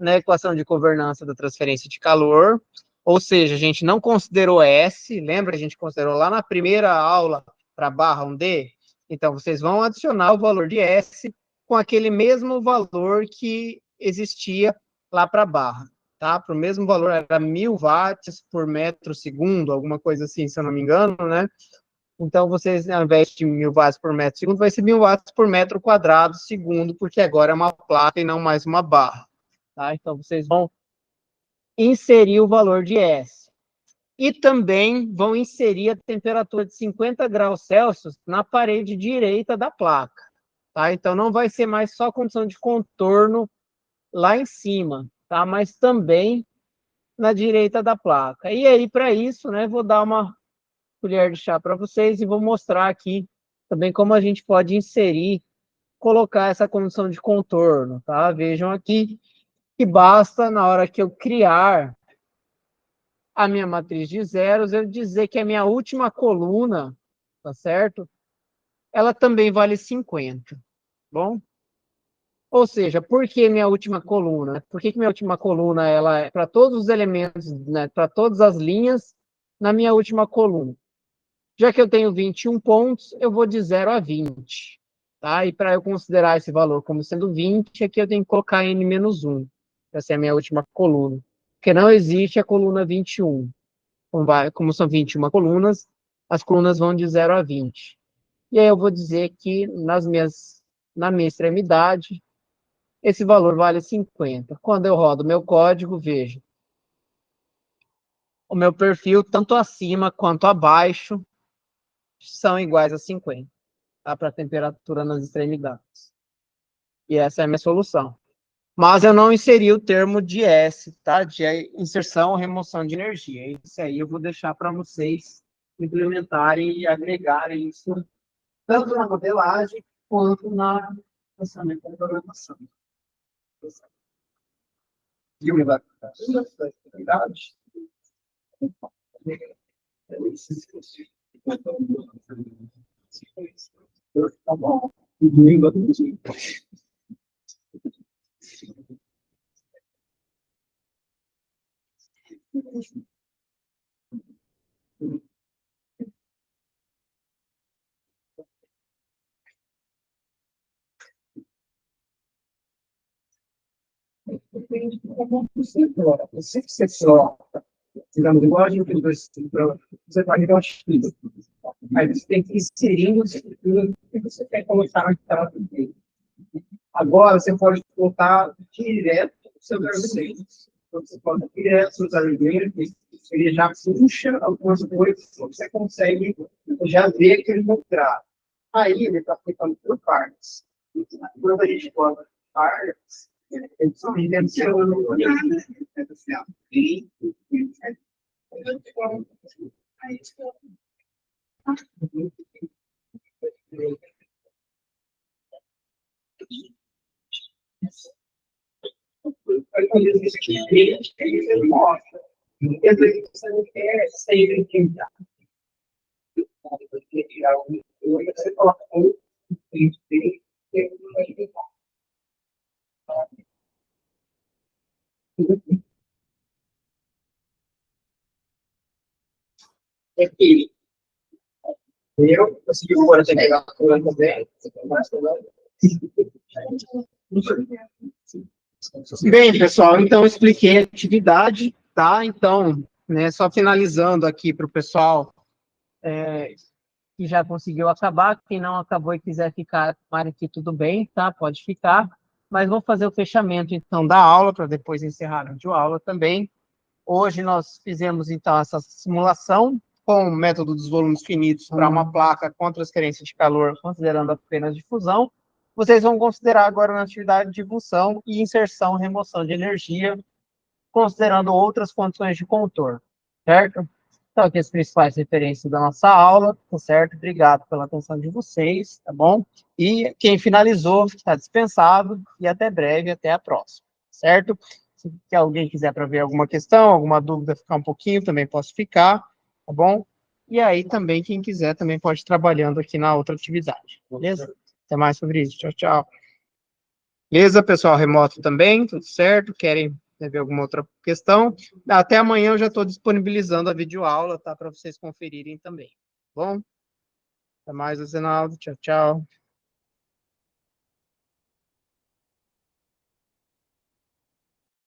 na equação de governança da transferência de calor, ou seja, a gente não considerou S, lembra? A gente considerou lá na primeira aula para barra 1D? Então, vocês vão adicionar o valor de S com aquele mesmo valor que existia lá para a barra, tá? Para o mesmo valor, era 1000 watts por metro segundo, alguma coisa assim, se eu não me engano, né? Então, vocês, ao invés de 1000 watts por metro segundo, vai ser 1000 watts por metro quadrado segundo, porque agora é uma placa e não mais uma barra. Tá? Então, vocês vão inserir o valor de S. E também vão inserir a temperatura de 50 graus Celsius na parede direita da placa. Tá? Então, não vai ser mais só condição de contorno lá em cima, tá? Mas também na direita da placa. E aí, para isso, né, vou dar uma colher de chá para vocês e vou mostrar aqui também como a gente pode inserir, colocar essa condição de contorno, tá? Vejam aqui que basta, na hora que eu criar a minha matriz de zeros, eu dizer que a minha última coluna, tá certo? Ela também vale 50, bom? Ou seja, por que minha última coluna? Por que minha última coluna ela é para todos os elementos, né, para todas as linhas na minha última coluna? Já que eu tenho 21 pontos, eu vou de 0 a 20. Tá? E para eu considerar esse valor como sendo 20, aqui eu tenho que colocar n menos 1. Essa é a minha última coluna. Porque não existe a coluna 21. Como são 21 colunas, as colunas vão de 0 a 20. E aí eu vou dizer que na minha extremidade, esse valor vale 50. Quando eu rodo meu código, veja, o meu perfil, tanto acima quanto abaixo, são iguais a 50, tá? Para a temperatura nas extremidades. E essa é a minha solução. Mas eu não inseri o termo de S, tá? De inserção ou remoção de energia. Isso aí eu vou deixar para vocês implementarem e agregarem isso tanto na modelagem quanto na pensamento da programação. E o da atividade? Tá bom. depende de como você troca. Se você troca, digamos, igual a gente fez você vai ligar o X. Aí você tem que ir inserindo as estruturas que você quer colocar na tela dele. Agora, você pode colocar direto os seus argumentos. Então, você coloca direto os seus argumentos, ele já puxa algumas coisas, você consegue já ver que ele não trata. Aí, ele está aplicando por partes. Quando a gente coloca partes, ele só dimensiona. Ele mostra. Às vezes você não quer sempre tentar. Você coloca um, eu consegui agora pegar a cor também. Bem, pessoal, então eu expliquei a atividade, tá? Então, né, só finalizando aqui para o pessoal que já conseguiu acabar, quem não acabou e quiser ficar, tomara aqui tudo bem, tá? Pode ficar, mas vou fazer o fechamento, então, da aula, para depois encerrar a videoaula também. Hoje nós fizemos, então, essa simulação com o método dos volumes finitos para uma placa com transferência de calor, considerando apenas difusão. Vocês vão considerar agora na atividade de função e inserção e remoção de energia, considerando outras condições de contorno, certo? Então, aqui as principais referências da nossa aula, tá certo? Obrigado pela atenção de vocês, tá bom? E quem finalizou está dispensado e até breve, até a próxima, certo? Se alguém quiser para ver alguma questão, alguma dúvida, ficar um pouquinho, também posso ficar, tá bom? E aí também, quem quiser, também pode ir trabalhando aqui na outra atividade, beleza? Até mais sobre isso, tchau, tchau. Beleza, pessoal, remoto também, tudo certo? Querem ver alguma outra questão? Até amanhã eu já estou disponibilizando a videoaula, tá? Para vocês conferirem também, tá bom? Até mais, Zenaldo, tchau, tchau.